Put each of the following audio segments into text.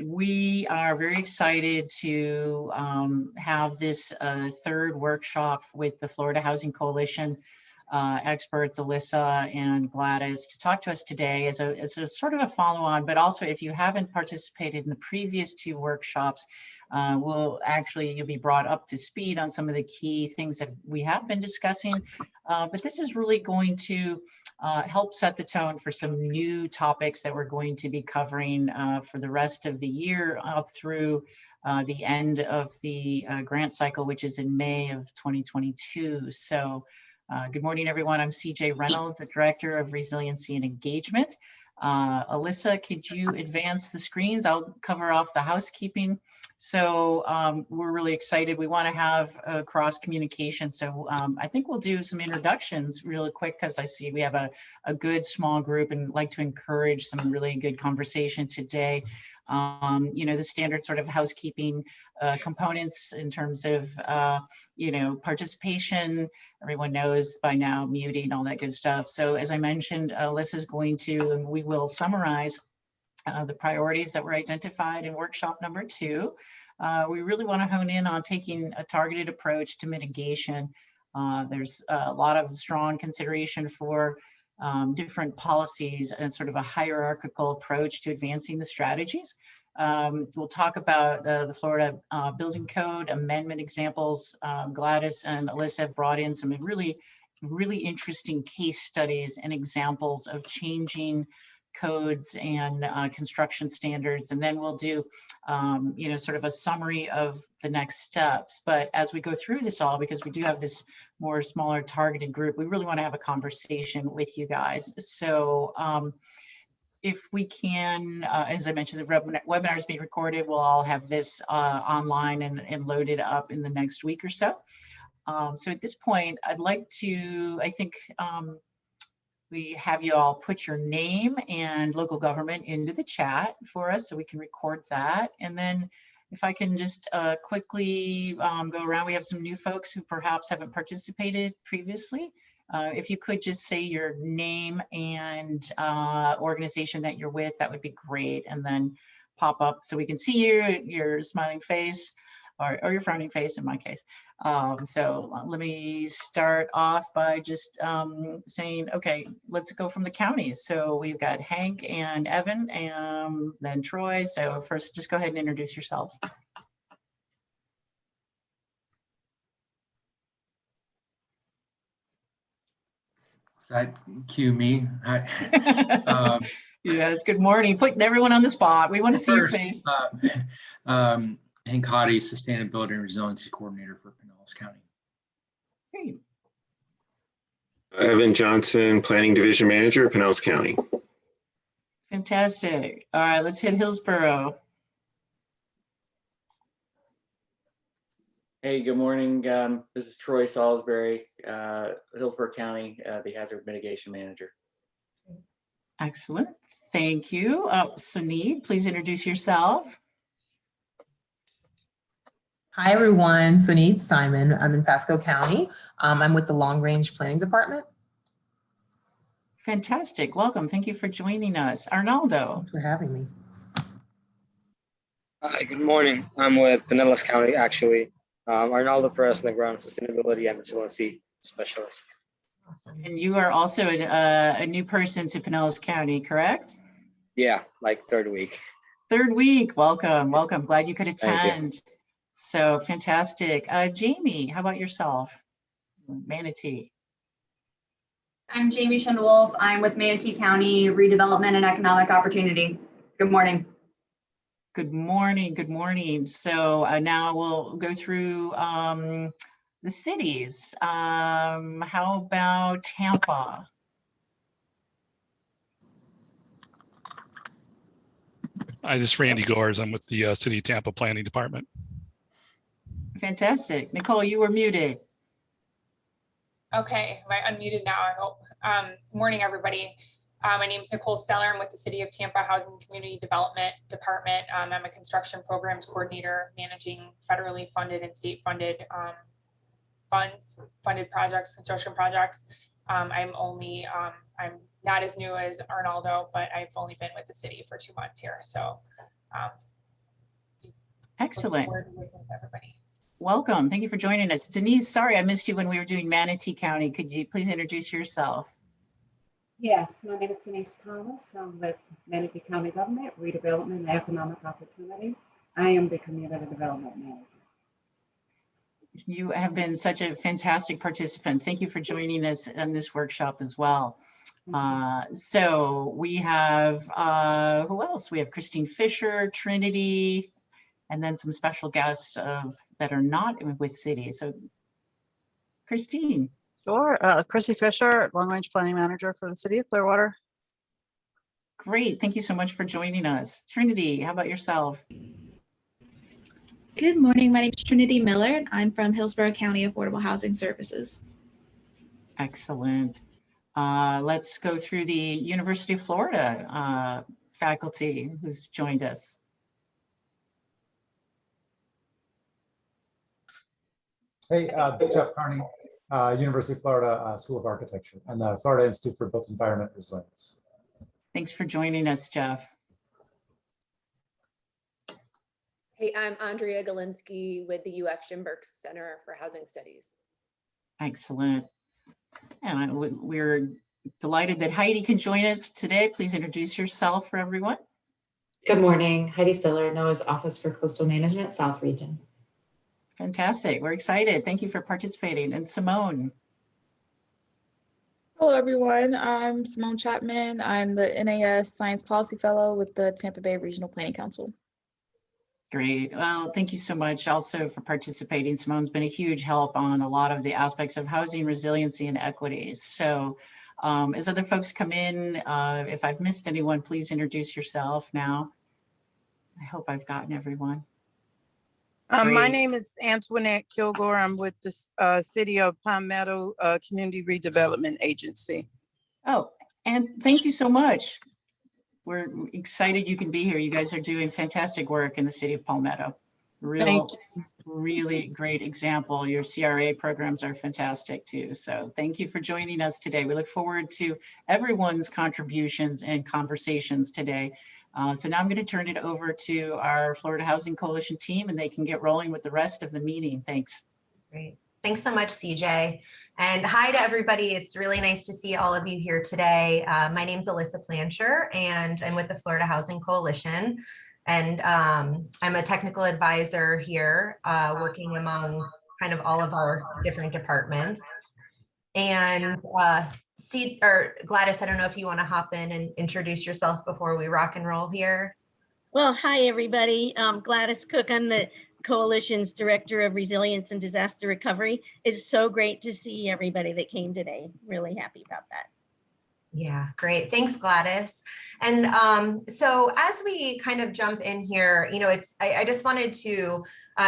We are very excited to have this third workshop with the Florida Housing Coalition experts, Alyssa and Gladys, to talk to us today as a sort of a follow-on, but also if you haven't participated in the previous two workshops, you'll be brought up to speed on some of the key things that we have been discussing. But this is really going to help set the tone for some new topics that we're going to be covering for the rest of the year up through the end of the grant cycle, which is in May of 2022. So good morning, everyone. I'm CJ Reynolds, the Director of Resiliency and Engagement. Alyssa, could you advance the screens? I'll cover off the housekeeping. So we're really excited. We want to have a cross communication. So I think we'll do some introductions really quick because I see we have a good small group and like to encourage some really good conversation today. The standard sort of housekeeping components in terms of, participation. Everyone knows by now, muting, all that good stuff. So as I mentioned, Alyssa's going to, and we will summarize the priorities that were identified in workshop number 2. We really want to hone in on taking a targeted approach to mitigation. There's a lot of strong consideration for different policies and sort of a hierarchical approach to advancing the strategies. We'll talk about the Florida Building Code amendment examples. Gladys and Alyssa have brought in some really interesting case studies and examples of changing codes and construction standards. And then we'll do, sort of a summary of the next steps. But as we go through this all, because we do have this more smaller targeted group, we really want to have a conversation with you guys. So if we can, as I mentioned, the webinar is being recorded. We'll all have this online and loaded up in the next week or so. So at this point, I'd like to, we have you all put your name and local government into the chat for us so we can record that. And then if I can just quickly go around, we have some new folks who perhaps haven't participated previously. If you could just say your name and organization that you're with, that would be great. And then pop up so we can see your smiling face or your frowning face in my case. So let me start off by just saying, okay, let's go from the counties. So we've got Hank and Evan and then Troy. So first, just go ahead and introduce yourselves. That cue me? Hi. Yes, good morning. Putting everyone on the spot. We want to see your face. Hank Hottie, Sustainability and Resiliency Coordinator for Pinellas County. Great. Evan Johnson, Planning Division Manager, Pinellas County. Fantastic. All right, let's hit Hillsborough. Hey, good morning. This is Troy Salisbury, Hillsborough County, the Hazard Mitigation Manager. Excellent. Thank you. Sunit, please introduce yourself. Hi, everyone. Sunit Simon. I'm in Pasco County. I'm with the Long Range Planning Department. Fantastic. Welcome. Thank you for joining us. Arnaldo. Thanks for having me. Hi, good morning. I'm with Pinellas County, actually. Arnaldo Perez Negron, Sustainability and Resiliency Specialist. Awesome. And you are also a new person to Pinellas County, correct? Yeah, like third week. Third week. Welcome. Welcome. Glad you could attend. Thank you. So fantastic. Jamie, how about yourself? Manatee. I'm Jamie Schindewolf. I'm with Manatee County Redevelopment and Economic Opportunity. Good morning. Good morning. Good morning. So now we'll go through the cities. How about Tampa? Hi, this is Randy Gores. I'm with the City of Tampa Planning Department. Fantastic. Nicole, you were muted. Okay, am I unmuted now, I hope. Morning, everybody. My name is Nicole Steller. I'm with the City of Tampa Housing Community Development Department. I'm a construction programs coordinator managing federally funded and state funded funded projects, construction projects. I'm not as new as Arnaldo, but I've only been with the city for 2 months here. So Excellent. looking forward to working with everybody. Welcome. Thank you for joining us. Denise, sorry I missed you when we were doing Manatee County. Could you please introduce yourself? Yes, my name is Denise Thomas. I'm with Manatee County Government, Redevelopment and Economic Opportunity. I am the Community Development Manager. You have been such a fantastic participant. Thank you for joining us in this workshop as well. So we have, who else? We have Christine Fisher, Trinity, and then some special guests that are not with city. So Christine. Sure. Chrissy Fisher, Long Range Planning Manager for the City of Clearwater. Great. Thank you so much for joining us. Trinity, how about yourself? Good morning. My name is Trinity Miller. I'm from Hillsborough County Affordable Housing Services. Excellent. Let's go through the University of Florida faculty who's joined us. Hey, Jeff Carney, University of Florida School of Architecture and the Florida Institute for Built Environment Resilience. Thanks for joining us, Jeff. Hey, I'm Andrea Galinsky with the UF Schimberg Center for Housing Studies. Excellent. And we're delighted that Heidi can join us today. Please introduce yourself for everyone. Good morning, Heidi Stiller, NOAA's Office for Coastal Management, South Region. Fantastic. We're excited. Thank you for participating. And Simone. Hello, everyone. I'm Simone Chapman. I'm the NAS Science Policy Fellow with the Tampa Bay Regional Planning Council. Great. Well, thank you so much also for participating. Simone's been a huge help on a lot of the aspects of housing resiliency and equities. So as other folks come in, if I've missed anyone, please introduce yourself now. I hope I've gotten everyone. My name is Antoinette Kilgore. I'm with the City of Palmetto Community Redevelopment Agency. Oh, and thank you so much. We're excited you can be here. You guys are doing fantastic work in the City of Palmetto. Really great example. Your CRA programs are fantastic too. So thank you for joining us today. We look forward to everyone's contributions and conversations today. So now I'm going to turn it over to our Florida Housing Coalition team and they can get rolling with the rest of the meeting. Thanks. Great. Thanks so much, CJ. And hi to everybody. It's really nice to see all of you here today. My name is Alyssa Plancher and I'm with the Florida Housing Coalition. And I'm a technical advisor here, working among kind of all of our different departments. And Gladys, I don't know if you want to hop in and introduce yourself before we rock and roll here. Well, hi, everybody. Gladys Cook. I'm the Coalition's Director of Resilience and Disaster Recovery. It's so great to see everybody that came today. Really happy about that. Yeah, great. Thanks, Gladys. And so as we kind of jump in here, you know, I just wanted to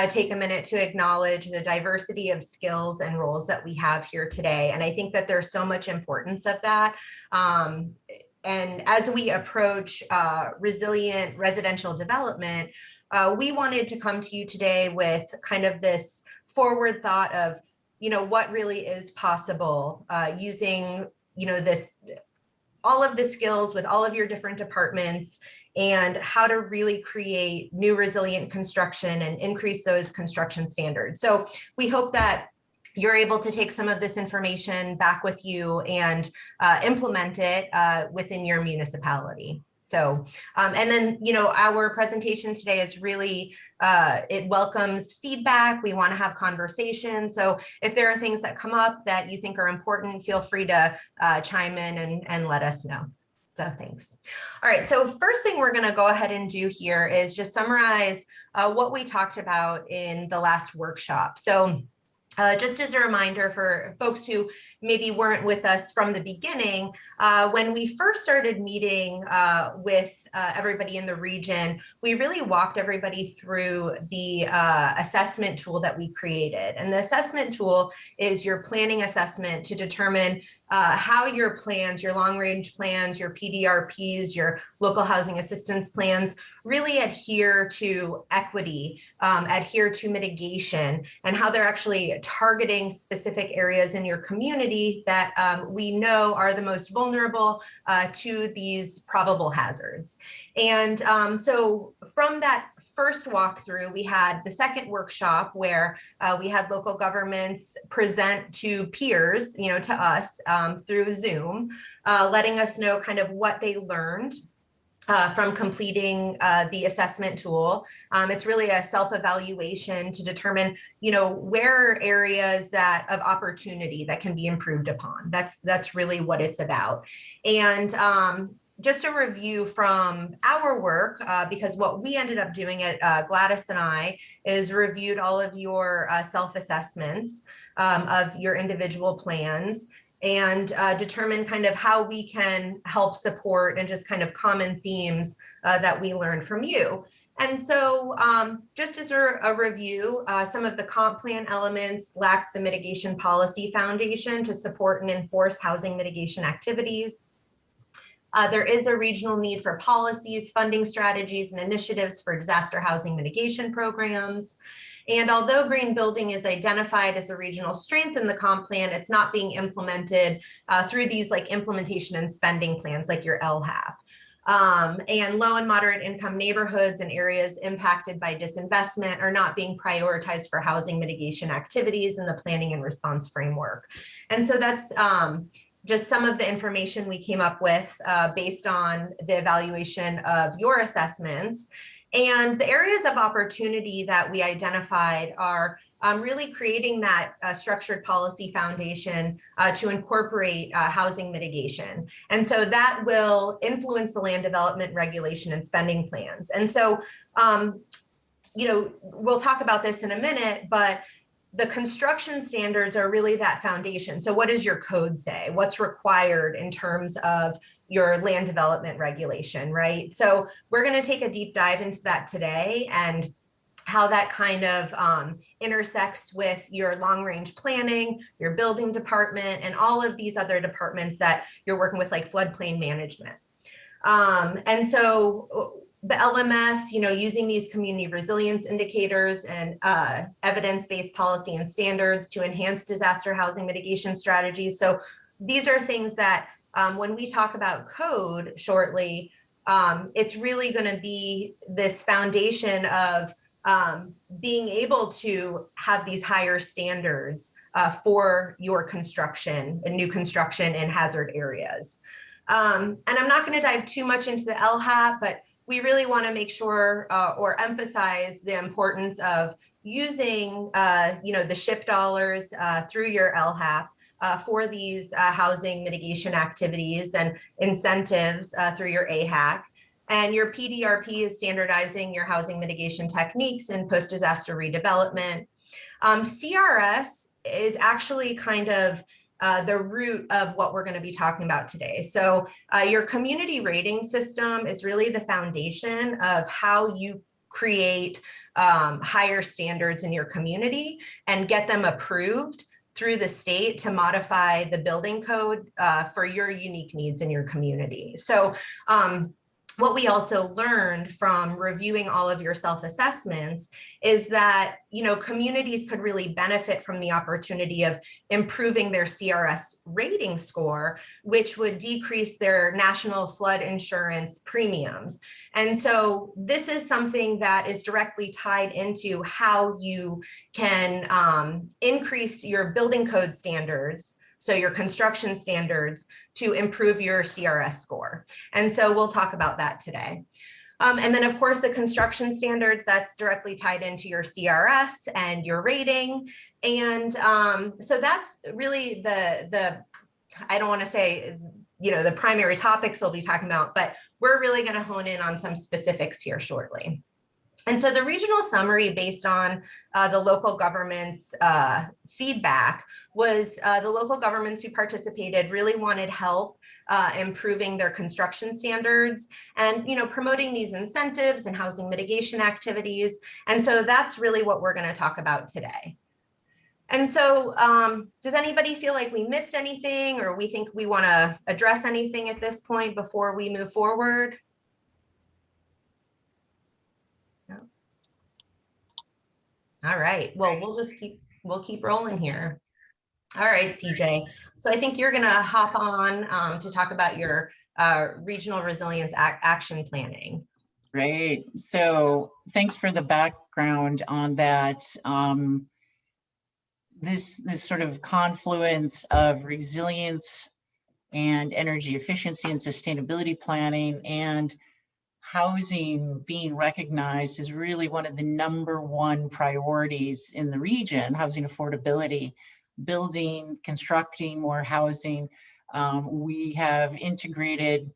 take a minute to acknowledge the diversity of skills and roles that we have here today. And I think that there's so much importance of that. And as we approach resilient residential development, we wanted to come to you today with kind of this forward thought of, you know, what really is possible using, you know, all of the skills with all of your different departments and how to really create new resilient construction and increase those construction standards. So we hope that you're able to take some of this information back with you and implement it within your municipality. So, and then, you know, our presentation today is really, it welcomes feedback. We want to have conversations. So if there are things that come up that you think are important, feel free to chime in and let us know. So thanks. All right, so first thing we're going to go ahead and do here is just summarize what we talked about in the last workshop. So just as a reminder for folks who maybe weren't with us from the beginning, when we first started meeting with everybody in the region, we really walked everybody through the assessment tool that we created. And the assessment tool is your planning assessment to determine how your plans, your long range plans, your PDRPs, your local housing assistance plans really adhere to equity, adhere to mitigation, and how they're actually targeting specific areas in your community that we know are the most vulnerable to these probable hazards. And so from that first walkthrough, we had the second workshop where we had local governments present to peers, you know, to us through Zoom, letting us know kind of what they learned from completing the assessment tool. It's really a self-evaluation to determine, you know, where are areas that of opportunity that can be improved upon. That's really what it's about. And just a review from our work, because what we ended up doing at Gladys and I is reviewed all of your self-assessments of your individual plans and determine kind of how we can help support and just kind of common themes that we learned from you. And so just as a review, some of the comp plan elements lack the mitigation policy foundation to support and enforce housing mitigation activities. There is a regional need for policies, funding strategies, and initiatives for disaster housing mitigation programs. And although green building is identified as a regional strength in the comp plan, it's not being implemented through these like implementation and spending plans like your LHAP. And low and moderate income neighborhoods and areas impacted by disinvestment are not being prioritized for housing mitigation activities in the planning and response framework. And so that's just some of the information we came up with based on the evaluation of your assessments. And the areas of opportunity that we identified are really creating that structured policy foundation to incorporate housing mitigation. And so that will influence the land development regulation and spending plans. And so, you know, we'll talk about this in a minute, but the construction standards are really that foundation. So what does your code say? What's required in terms of your land development regulation, right? So we're going to take a deep dive into that today and how that kind of intersects with your long range planning, your building department, and all of these other departments that you're working with, like floodplain management. And so the LMS, you know, using these community resilience indicators and evidence-based policy and standards to enhance disaster housing mitigation strategies. So these are things that when we talk about code shortly, it's really going to be this foundation of being able to have these higher standards for your construction and new construction in hazard areas. And I'm not going to dive too much into the LHAP, but we really want to make sure or emphasize the importance of using, you know, the SHIP dollars through your LHAP for these housing mitigation activities and incentives through your AHAC. And your PDRP is standardizing your housing mitigation techniques and post-disaster redevelopment. CRS is actually kind of the root of what we're going to be talking about today. So your community rating system is really the foundation of how you create higher standards in your community and get them approved through the state to modify the building code for your unique needs in your community. So what we also learned from reviewing all of your self-assessments is that, you know, communities could really benefit from the opportunity of improving their CRS rating score, which would decrease their national flood insurance premiums. And so this is something that is directly tied into how you can increase your building code standards, so your construction standards, to improve your CRS score. And so we'll talk about that today. And then of course, the construction standards, that's directly tied into your CRS and your rating. And so that's really the I don't want to say, you know, the primary topics we'll be talking about, but we're really going to hone in on some specifics here shortly. And so the regional summary based on the local government's feedback was the local governments who participated really wanted help improving their construction standards and, you know, promoting these incentives and housing mitigation activities. And so that's really what we're going to talk about today. And so does anybody feel like we missed anything, or we think we want to address anything at this point before we move forward? No. All right, well, we'll keep rolling here. All right, CJ. So I think you're going to hop on to talk about your regional resilience action planning. Great. So thanks for the background on that. This sort of confluence of resilience and energy efficiency and sustainability planning and housing being recognized is really one of the #1 priorities in the region, housing affordability, building, constructing more housing. We have integrated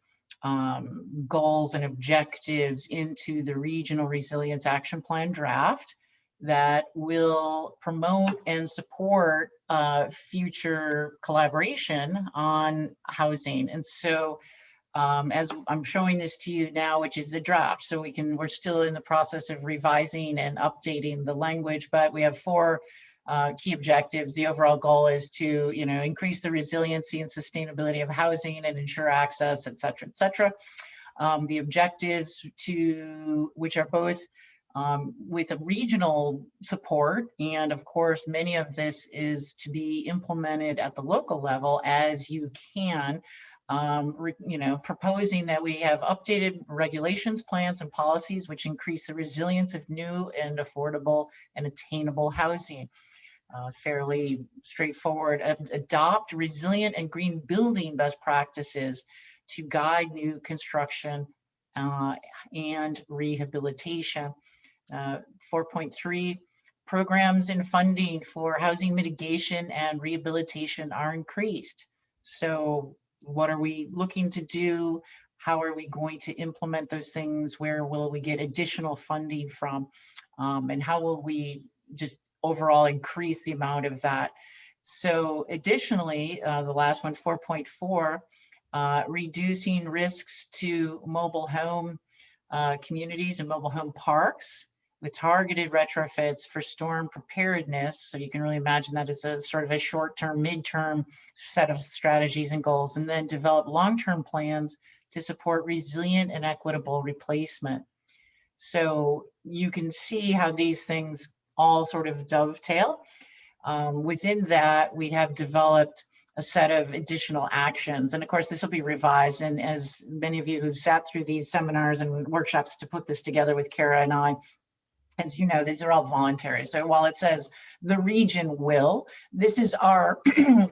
goals and objectives into the Regional Resilience Action Plan draft that will promote and support future collaboration on housing. And so as I'm showing this to you now, which is a draft, so we're still in the process of revising and updating the language, but we have 4 key objectives. The overall goal is to, increase the resiliency and sustainability of housing and ensure access, et cetera, et cetera. The objectives which are both with a regional support, and of course, many of this is to be implemented at the local level as you can. Proposing that we have updated regulations, plans, and policies which increase the resilience of new and affordable and attainable housing. Fairly straightforward. Adopt resilient and green building best practices to guide new construction and rehabilitation. 4.3, programs and funding for housing mitigation and rehabilitation are increased. So what are we looking to do? How are we going to implement those things? Where will we get additional funding from? And how will we just overall increase the amount of that? So additionally, the last one, 4.4, reducing risks to mobile home communities and mobile home parks with targeted retrofits for storm preparedness. So you can really imagine that as a sort of a short-term, mid-term set of strategies and goals, and then develop long-term plans to support resilient and equitable replacement. So you can see how these things all sort of dovetail. Within that, we have developed a set of additional actions. And of course, this will be revised. And as many of you who've sat through these seminars and workshops to put this together with Kara and I, as you know, these are all voluntary. So while it says the region will, this is our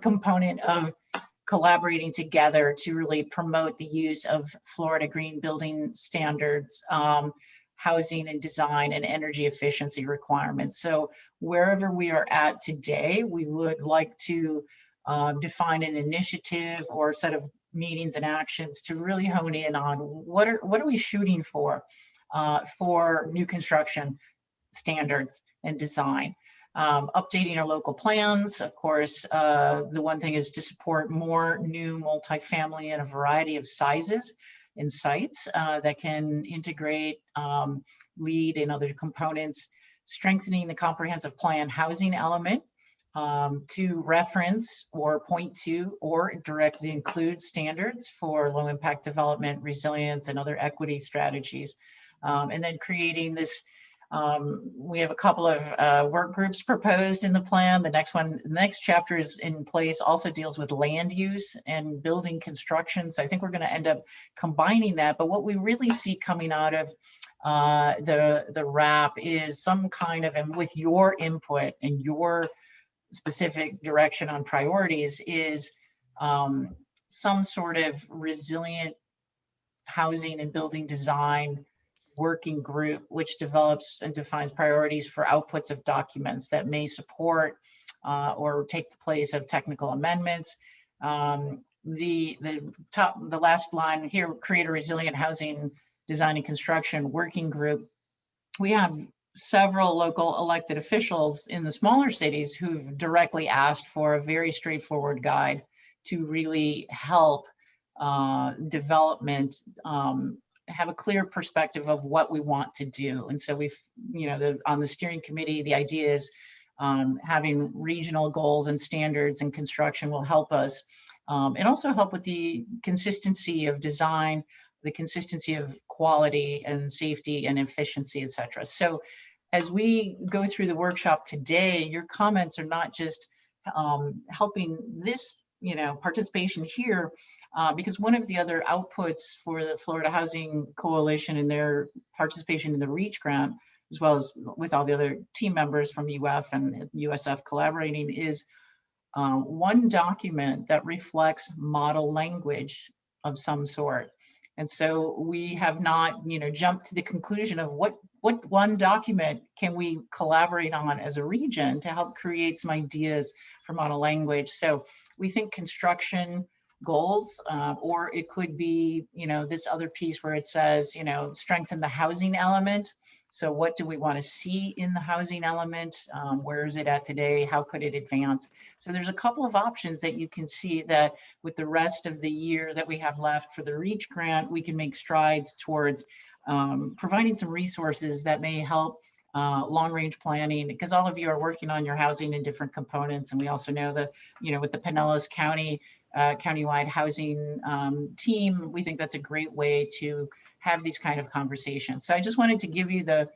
component of collaborating together to really promote the use of Florida Green Building Standards, housing and design, and energy efficiency requirements. So wherever we are at today, we would like to define an initiative or a set of meetings and actions to really hone in on what are we shooting for new construction standards and design. Updating our local plans, of course, the one thing is to support more new multifamily in a variety of sizes and sites that can integrate LEED and other components, strengthening the comprehensive plan housing element to reference or point to or directly include standards for low impact development, resilience, and other equity strategies. And then creating this, we have a couple of work groups proposed in the plan. The next chapter is in place, also deals with land use and building construction. So I think we're going to end up combining that. But what we really see coming out of the wrap is some kind of, and with your input and your specific direction on priorities, is some sort of resilient housing and building design working group, which develops and defines priorities for outputs of documents that may support or take the place of technical amendments. The last line here, create a resilient housing design and construction working group. We have several local elected officials in the smaller cities who've directly asked for a very straightforward guide to really help development have a clear perspective of what we want to do. And so we've, on the steering committee, the idea is having regional goals and standards and construction will help us, and also help with the consistency of design, the consistency of quality and safety and efficiency, et cetera. So as we go through the workshop today, your comments are not just helping this, participation here, because one of the other outputs for the Florida Housing Coalition and their participation in the REACH grant, as well as with all the other team members from UF and USF collaborating, is one document that reflects model language of some sort. And so we have not, jumped to the conclusion of what one document can we collaborate on as a region to help create some ideas for model language. So we think construction goals, or it could be, this other piece where it says, strengthen the housing element. So what do we want to see in the housing element? Where is it at today? How could it advance? So there's a couple of options that you can see that with the rest of the year that we have left for the REACH grant, we can make strides towards providing some resources that may help long-range planning, because all of you are working on your housing in different components. And we also know that, with the Pinellas County countywide housing team, we think that's a great way to have these kind of conversations. So I just wanted to give you the,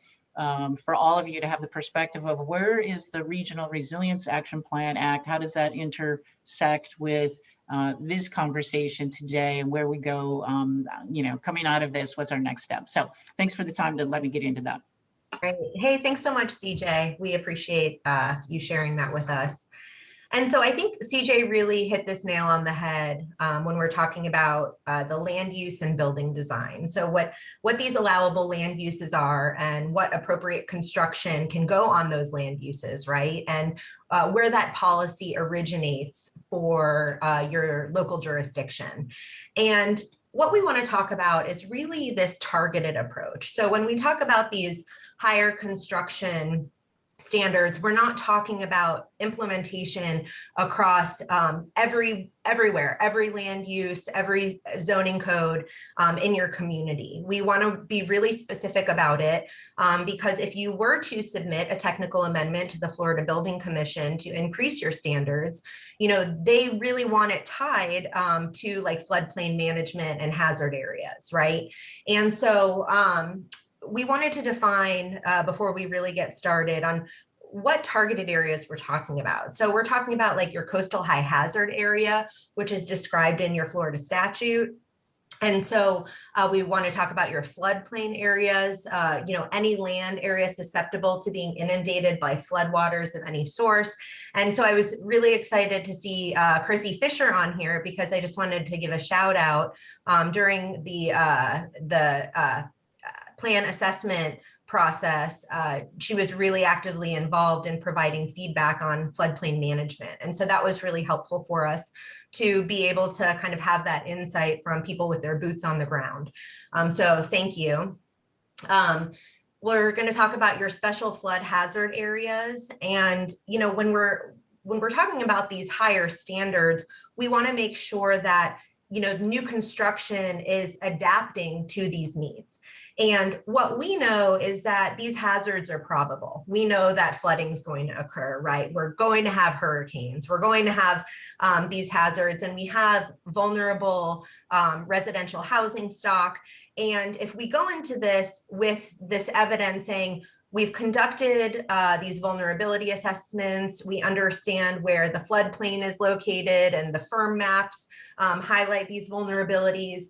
for all of you to have the perspective of where is the Regional Resilience Action Plan Act, how does that intersect with this conversation today, and where we go, coming out of this, what's our next step? So thanks for the time to let me get into that. Great. Hey, thanks so much, CJ. We appreciate you sharing that with us. And so I think CJ really hit this nail on the head when we're talking about the land use and building design. So what these allowable land uses are and what appropriate construction can go on those land uses, right? And where that policy originates for your local jurisdiction. And what we want to talk about is really this targeted approach. So when we talk about these higher construction standards, we're not talking about implementation across everywhere, every land use, every zoning code in your community. We want to be really specific about it because if you were to submit a technical amendment to the Florida Building Commission to increase your standards, they really want it tied to like floodplain management and hazard areas, right? And so we wanted to define before we really get started on what targeted areas we're talking about. So we're talking about like your coastal high hazard area, which is described in your Florida statute. And so we want to talk about your floodplain areas, any land area susceptible to being inundated by floodwaters of any source. And so I was really excited to see Chrissy Fisher on here because I just wanted to give a shout out during the plan assessment process. She was really actively involved in providing feedback on floodplain management. And so that was really helpful for us to be able to kind of have that insight from people with their boots on the ground. So thank you. We're going to talk about your special flood hazard areas. And, when we're talking about these higher standards, we want to make sure that new construction is adapting to these needs. And what we know is that these hazards are probable. We know that flooding is going to occur, right? We're going to have hurricanes. We're going to have these hazards, and we have vulnerable residential housing stock. And if we go into this with this evidence saying, we've conducted these vulnerability assessments, we understand where the floodplain is located, and the firm maps highlight these vulnerabilities.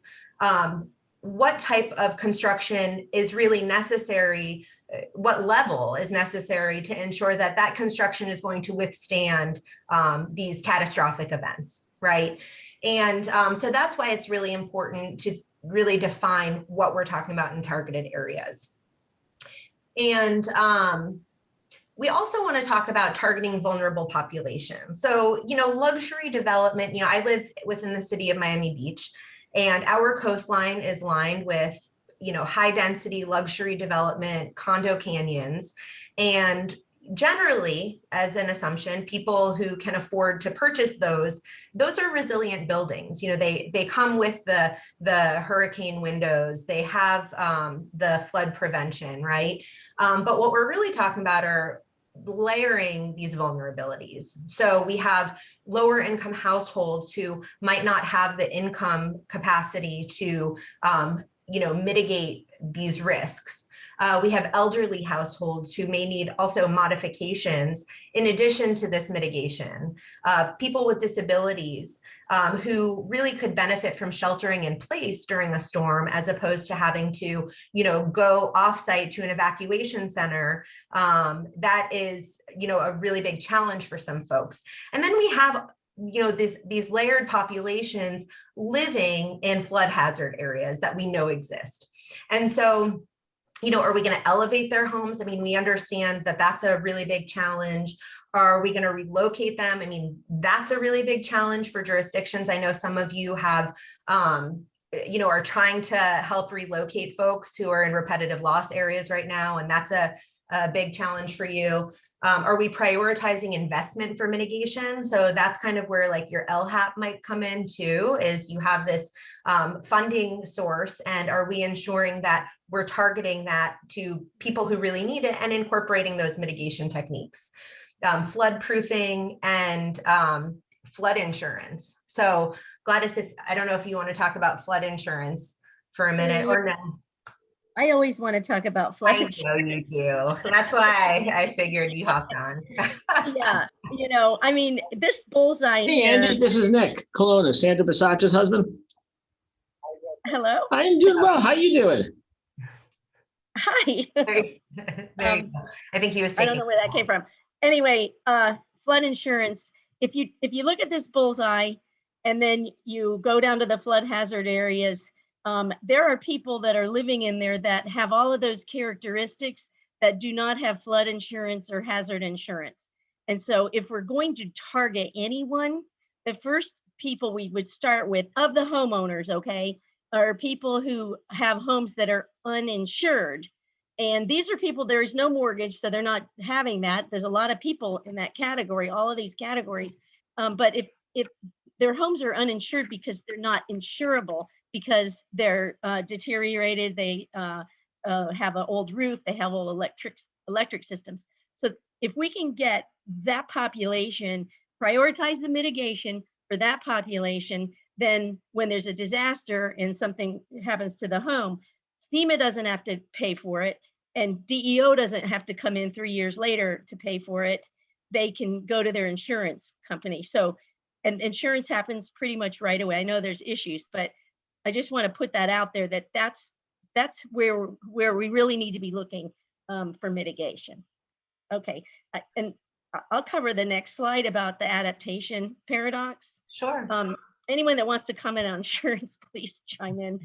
What type of construction is really necessary, what level is necessary to ensure that that construction is going to withstand these catastrophic events, right? And so that's why it's really important to really define what we're talking about in targeted areas. And we also want to talk about targeting vulnerable populations. So, luxury development, I live within the city of Miami Beach, and our coastline is lined with, high density luxury development, condo canyons. And generally, as an assumption, people who can afford to purchase those are resilient buildings. They come with the hurricane windows, they have the flood prevention, right? But what we're really talking about are layering these vulnerabilities. So we have lower income households who might not have the income capacity to, mitigate these risks. We have elderly households who may need also modifications in addition to this mitigation. People with disabilities who really could benefit from sheltering in place during a storm, as opposed to having to, go offsite to an evacuation center. That is, a really big challenge for some folks. And then we have these layered populations living in flood hazard areas that we know exist. And so, are we going to elevate their homes? I mean, we understand that that's a really big challenge. Are we going to relocate them? I mean, that's a really big challenge for jurisdictions. I know some of you have, are trying to help relocate folks who are in repetitive loss areas right now, and that's a big challenge for you. Are we prioritizing investment for mitigation? So that's kind of where like your LHAP might come in too, is you have this funding source, and are we ensuring that we're targeting that to people who really need it and incorporating those mitigation techniques, flood proofing and flood insurance. So Gladys, I don't know if you want to talk about flood insurance for a minute or no. I always want to talk about flood insurance. I know you do. That's why I figured you hopped on. Yeah, I mean, this bullseye Hey, here. Andy, this is Nick Colonna, Sandra Basaccia's husband. Hello. I'm doing well. How you doing? Hi. There you go. I think he was taking. I don't know where that came from. Anyway, flood insurance. If you look at this bullseye, and then you go down to the flood hazard areas, there are people that are living in there that have all of those characteristics that do not have flood insurance or hazard insurance. And so if we're going to target anyone, the first people we would start with of the homeowners, okay, are people who have homes that are uninsured. And these are people, there is no mortgage, so they're not having that. There's a lot of people in that category, all of these categories. But if their homes are uninsured because they're not insurable, because they're deteriorated, they have an old roof, they have old electric systems. So if we can get that population, prioritize the mitigation for that population, then when there's a disaster and something happens to the home, FEMA doesn't have to pay for it, and DEO doesn't have to come in 3 years later to pay for it. They can go to their insurance company. So, and insurance happens pretty much right away. I know there's issues, but I just want to put that out there, that's where we really need to be looking for mitigation. Okay, and I'll cover the next slide about the adaptation paradox. Sure. Anyone that wants to comment on insurance, please chime in.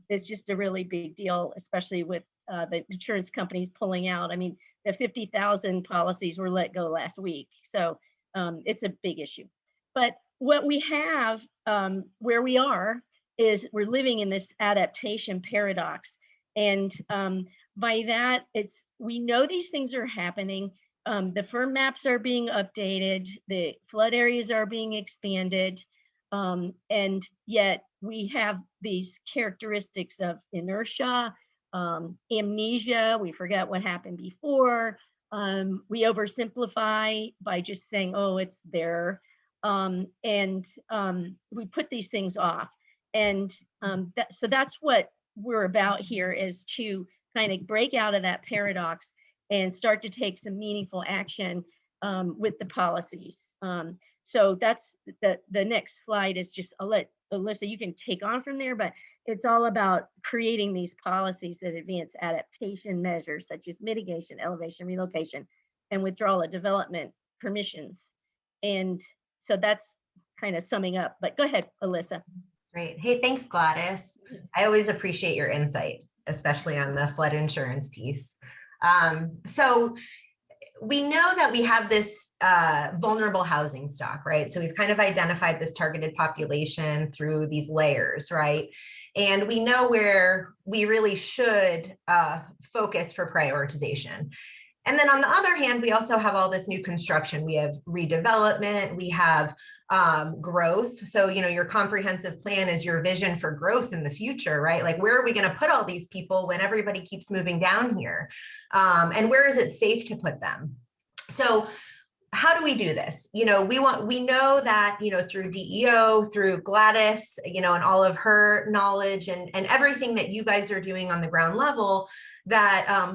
It's just a really big deal, especially with the insurance companies pulling out. I mean, the 50,000 policies were let go last week. So it's a big issue. But what we have, where we are, is we're living in this adaptation paradox. And by that, we know these things are happening. The firm maps are being updated, the flood areas are being expanded, and yet we have these characteristics of inertia, amnesia, we forget what happened before, we oversimplify by just saying, oh, it's there, and we put these things off. And so that's what we're about here, is to kind of break out of that paradox and start to take some meaningful action with the policies. So that's the next slide is just, I'll let Alyssa, you can take on from there, but it's all about creating these policies that advance adaptation measures such as mitigation, elevation, relocation, and withdrawal of development permissions. And so that's kind of summing up, but go ahead, Alyssa. Great. Hey, thanks, Gladys. I always appreciate your insight, especially on the flood insurance piece. So we know that we have this vulnerable housing stock, right? So we've kind of identified this targeted population through these layers, right? And we know where we really should focus for prioritization. And then on the other hand, we also have all this new construction. We have redevelopment, we have growth. So, your comprehensive plan is your vision for growth in the future, right? Like, where are we going to put all these people when everybody keeps moving down here? And where is it safe to put them? So how do we do this? We know that, through DEO, through Gladys, and all of her knowledge and everything that you guys are doing on the ground level, that,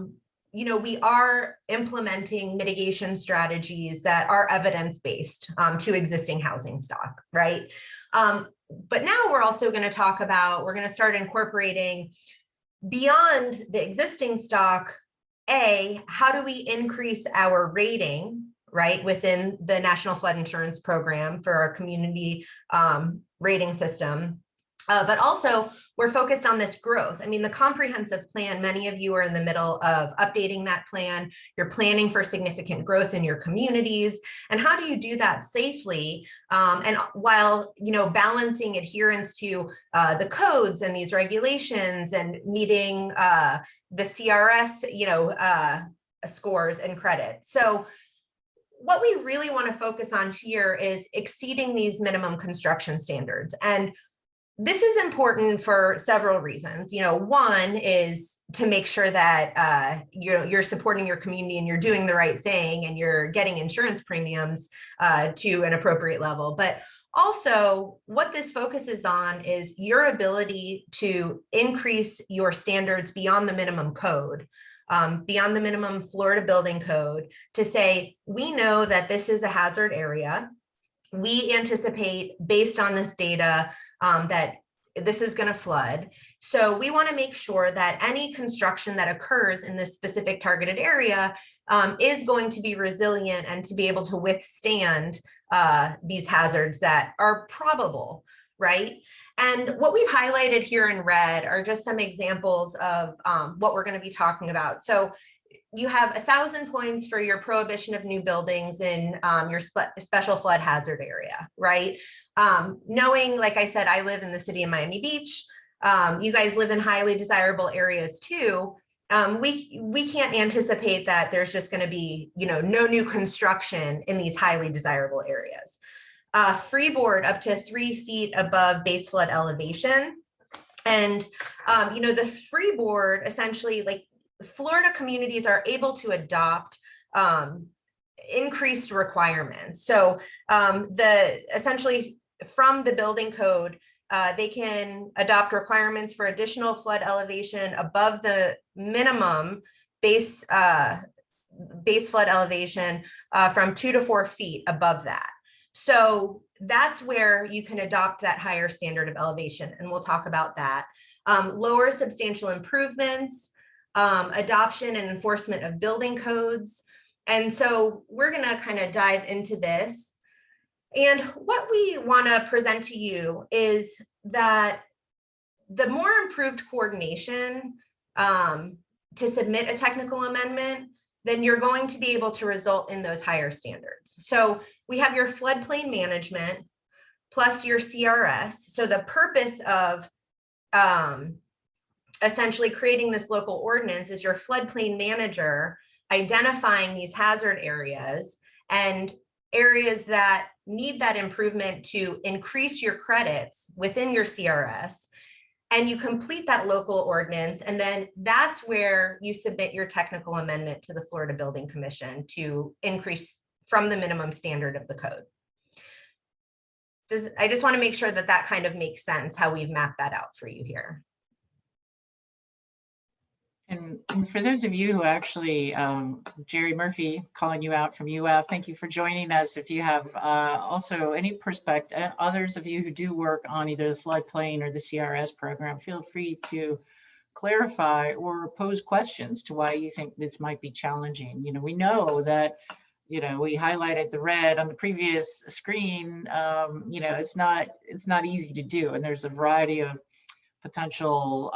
we are implementing mitigation strategies that are evidence-based to existing housing stock, right? But now we're also going to talk about, we're going to start incorporating beyond the existing stock, how do we increase our rating, right, within the National Flood Insurance Program for our community rating system. But also, we're focused on this growth. I mean, the comprehensive plan, many of you are in the middle of updating that plan. You're planning for significant growth in your communities. And how do you do that safely? And while, balancing adherence to the codes and these regulations and meeting the CRS, scores and credit. So what we really want to focus on here is exceeding these minimum construction standards. And this is important for several reasons. One is to make sure that you're supporting your community and you're doing the right thing and you're getting insurance premiums to an appropriate level. But also, what this focuses on is your ability to increase your standards beyond the minimum code, beyond the minimum Florida building code, to say, we know that this is a hazard area. We anticipate, based on this data, that this is going to flood. So we want to make sure that any construction that occurs in this specific targeted area is going to be resilient and to be able to withstand these hazards that are probable, right? And what we've highlighted here in red are just some examples of what we're going to be talking about. So you have 1,000 points for your prohibition of new buildings in your special flood hazard area, right? Knowing, like I said, I live in the city of Miami Beach. You guys live in highly desirable areas too. We can't anticipate that there's just going to be, no new construction in these highly desirable areas. Freeboard up to 3 feet above base flood elevation. And, the freeboard, essentially, like, Florida communities are able to adopt increased requirements. So essentially from the building code, they can adopt requirements for additional flood elevation above the minimum base flood elevation from 2 to 4 feet above that. So that's where you can adopt that higher standard of elevation, and we'll talk about that. Lower substantial improvements, adoption and enforcement of building codes. And so we're going to kind of dive into this. And what we want to present to you is that the more improved coordination to submit a technical amendment, then you're going to be able to result in those higher standards. So we have your floodplain management plus your CRS. So the purpose of essentially creating this local ordinance is your floodplain manager identifying these hazard areas and areas that need that improvement to increase your credits within your CRS. And you complete that local ordinance, and then that's where you submit your technical amendment to the Florida Building Commission to increase from the minimum standard of the code. I just want to make sure that that kind of makes sense, how we've mapped that out for you here. And for those of you who actually, Jerry Murphy calling you out from UF, thank you for joining us. If you have also any perspective, others of you who do work on either the floodplain or the CRS program, feel free to clarify or pose questions to why you think this might be challenging. We know that, we highlighted the red on the previous screen. It's not easy to do, and there's a variety of potential,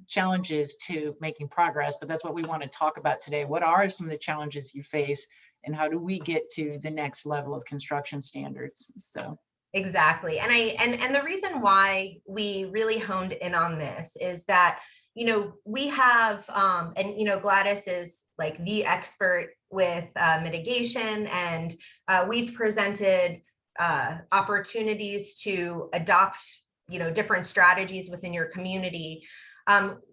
challenges to making progress, but that's what we want to talk about today. What are some of the challenges you face, and how do we get to the next level of construction standards? So exactly, and the reason why we really honed in on this is that we have and Gladys is like the expert with mitigation, and we've presented opportunities to adopt different strategies within your community.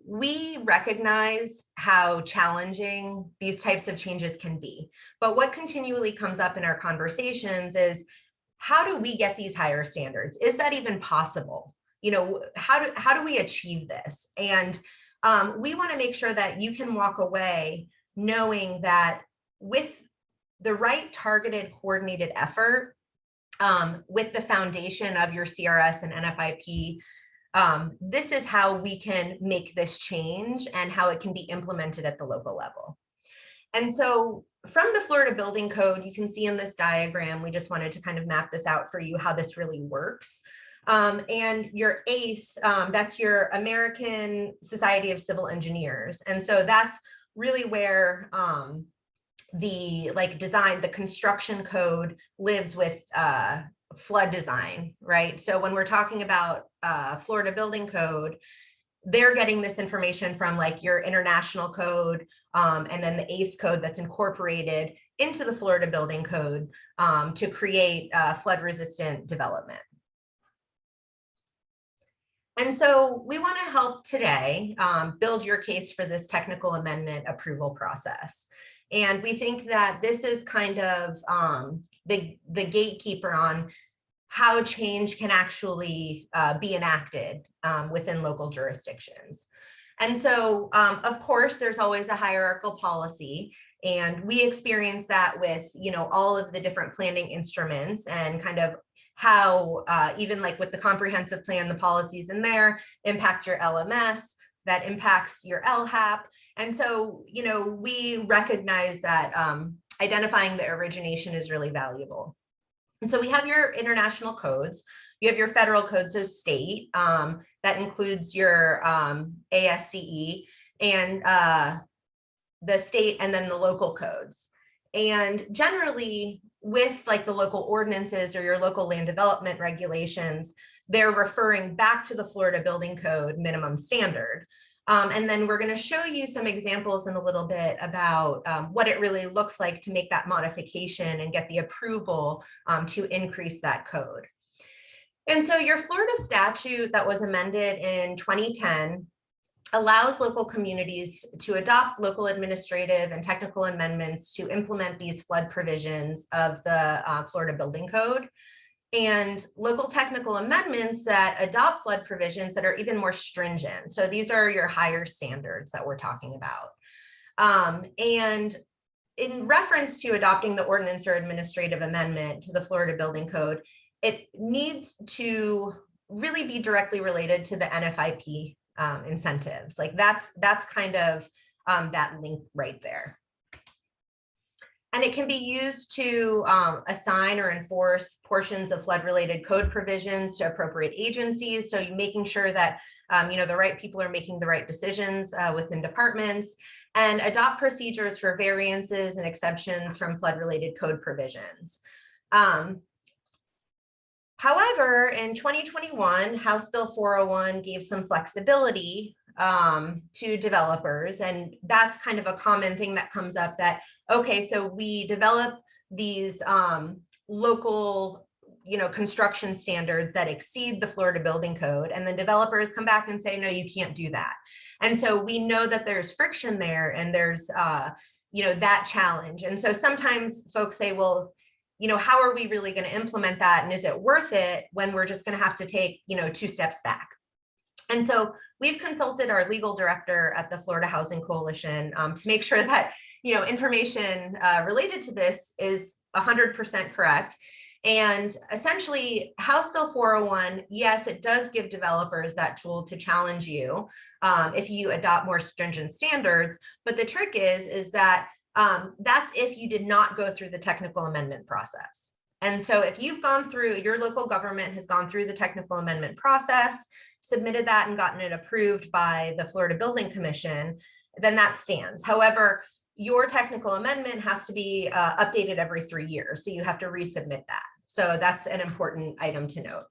We recognize how challenging these types of changes can be, but what continually comes up in our conversations is, how do we get these higher standards? Is that even possible? You know, how do we achieve this? And we want to make sure that you can walk away knowing that with the right targeted coordinated effort, with the foundation of your CRS and NFIP, this is how we can make this change and how it can be implemented at the local level. And so from the Florida Building Code, you can see in this diagram, we just wanted to kind of map this out for you, how this really works. And your ACE, that's your American Society of Civil Engineers. And so that's really where the construction code lives with flood design, right? So when we're talking about Florida Building Code, they're getting this information from like your international code, and then the ACE code that's incorporated into the Florida Building Code to create flood resistant development. And so we want to help today build your case for this technical amendment approval process. And we think that this is kind of the gatekeeper on how change can actually be enacted within local jurisdictions. And so, of course, there's always a hierarchical policy, and we experience that with, you know, all of the different planning instruments and kind of how even like with the comprehensive plan, the policies in there impact your LMS, that impacts your LHAP. And so, you know, we recognize that identifying the origination is really valuable. And so we have your international codes, you have your federal codes of state, that includes your ASCE and the state, and then the local codes. And generally with like the local ordinances or your local land development regulations, they're referring back to the Florida Building Code minimum standard. And then we're going to show you some examples in a little bit about what it really looks like to make that modification and get the approval to increase that code. And so your Florida statute that was amended in 2010 allows local communities to adopt local administrative and technical amendments to implement these flood provisions of the Florida Building Code, and local technical amendments that adopt flood provisions that are even more stringent. So these are your higher standards that we're talking about. And in reference to adopting the ordinance or administrative amendment to the Florida Building Code, it needs to really be directly related to the NFIP incentives. Like that's kind of that link right there. And it can be used to assign or enforce portions of flood-related code provisions to appropriate agencies. So you're making sure that you know, the right people are making the right decisions within departments, and adopt procedures for variances and exceptions from flood-related code provisions. However, in 2021, House Bill 401 gave some flexibility to developers, and that's kind of a common thing that comes up, that okay, so we develop these local, you know, construction standards that exceed the Florida Building Code, and then developers come back and say, no, you can't do that. And so we know that there's friction there, and there's you know, that challenge. And so sometimes folks say, well, you know, how are we really going to implement that, and is it worth it when we're just going to have to take, you know, 2 steps back? And so we've consulted our legal director at the Florida Housing Coalition to make sure that, you know, information related to this is 100% correct. And essentially, House Bill 401, yes, it does give developers that tool to challenge you if you adopt more stringent standards. But the trick is that that's if you did not go through the technical amendment process. And so if you've gone through, your local government has gone through the technical amendment process, submitted that and gotten it approved by the Florida Building Commission, then that stands. However, your technical amendment has to be updated every 3 years. So you have to resubmit that. So that's an important item to note.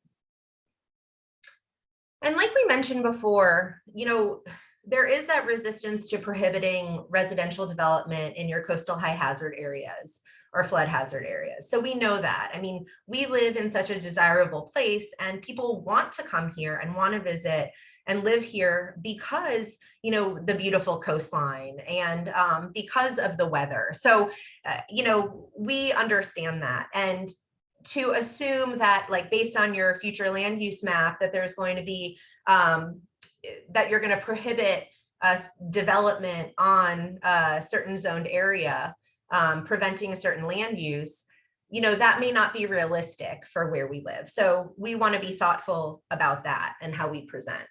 And like we mentioned before, you know, there is that resistance to prohibiting residential development in your coastal high hazard areas or flood hazard areas. So we know that. I mean, we live in such a desirable place, and people want to come here and want to visit and live here because, you know, the beautiful coastline and because of the weather. So, you know, we understand that. And to assume that, like, based on your future land use map, that there's going to be, that you're going to prohibit development on a certain zoned area, preventing a certain land use, you know, that may not be realistic for where we live. So we want to be thoughtful about that and how we present.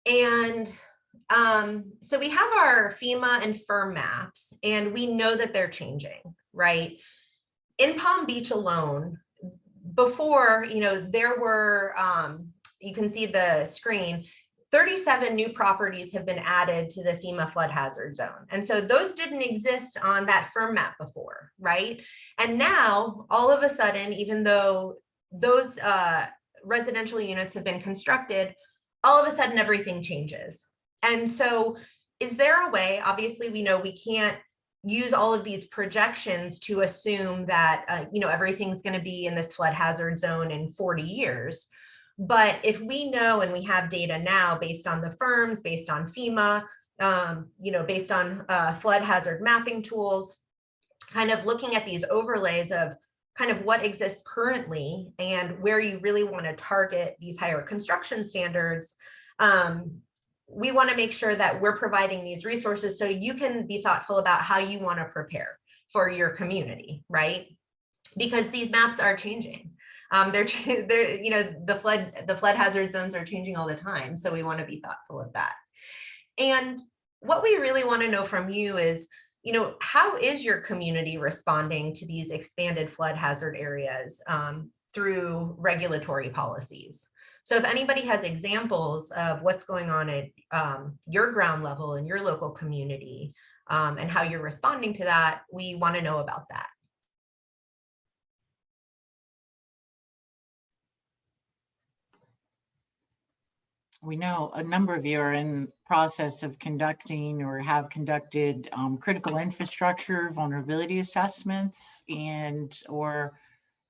And so we have our FEMA and FIRM maps, and we know that they're changing, right? In Palm Beach alone, before, you know, there were, you can see the screen, 37 new properties have been added to the FEMA flood hazard zone. And so those didn't exist on that FIRM map before, right? And now, all of a sudden, even though those residential units have been constructed, all of a sudden everything changes. And so is there a way, obviously we know we can't use all of these projections to assume that, you know, everything's going to be in this flood hazard zone in 40 years. But if we know, and we have data now based on the firms, based on FEMA, you know, based on flood hazard mapping tools, kind of looking at these overlays of kind of what exists currently and where you really want to target these higher construction standards, we want to make sure that we're providing these resources so you can be thoughtful about how you want to prepare for your community, right? Because these maps are changing. They're, you know, the flood hazard zones are changing all the time. So we want to be thoughtful of that. And what we really want to know from you is, you know, how is your community responding to these expanded flood hazard areas through regulatory policies? So if anybody has examples of what's going on at your ground level in your local community and how you're responding to that, we want to know about that. We know a number of you are in process of conducting or have conducted critical infrastructure vulnerability assessments and or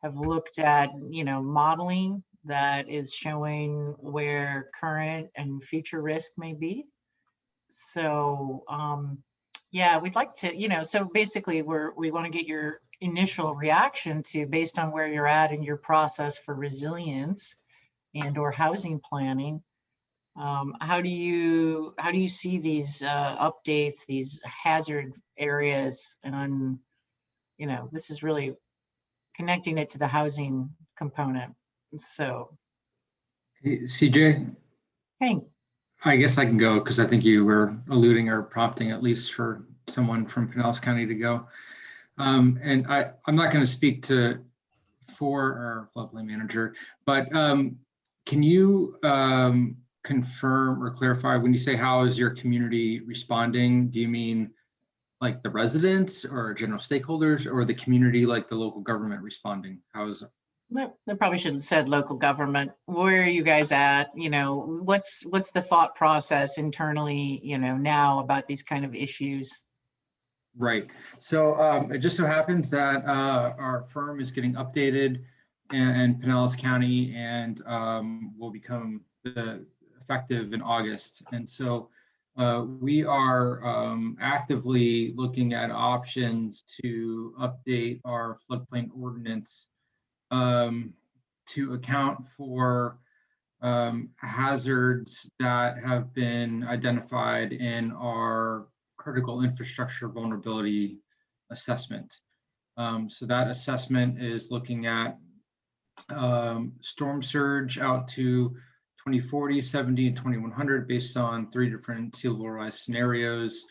have looked at, you know, modeling that is showing where current and future risk may be. So yeah, we'd like to, you know, so basically we want to get your initial reaction to, based on where you're at in your process for resilience and or housing planning. How do you see these updates, these hazard areas, and, you know, this is really connecting it to the housing component. So, Hey, CJ, hey, I guess I can go because I think you were alluding or prompting at least for someone from Pinellas County to go. And I'm not going to speak for our floodplain manager, but can you confirm or clarify when you say how is your community responding? Do you mean like the residents or general stakeholders, or the community, like the local government responding? How is it? Well, I probably shouldn't have said local government. Where are you guys at? You know, what's the thought process internally, you know, now about these kind of issues? Right. So it just so happens that our firm is getting updated in Pinellas County and will become effective in August. And so we are actively looking at options to update our floodplain ordinance to account for hazards that have been identified in our critical infrastructure vulnerability assessment. So that assessment is looking at storm surge out to 2040, 70, and 2100 based on 3 different sea level rise scenarios.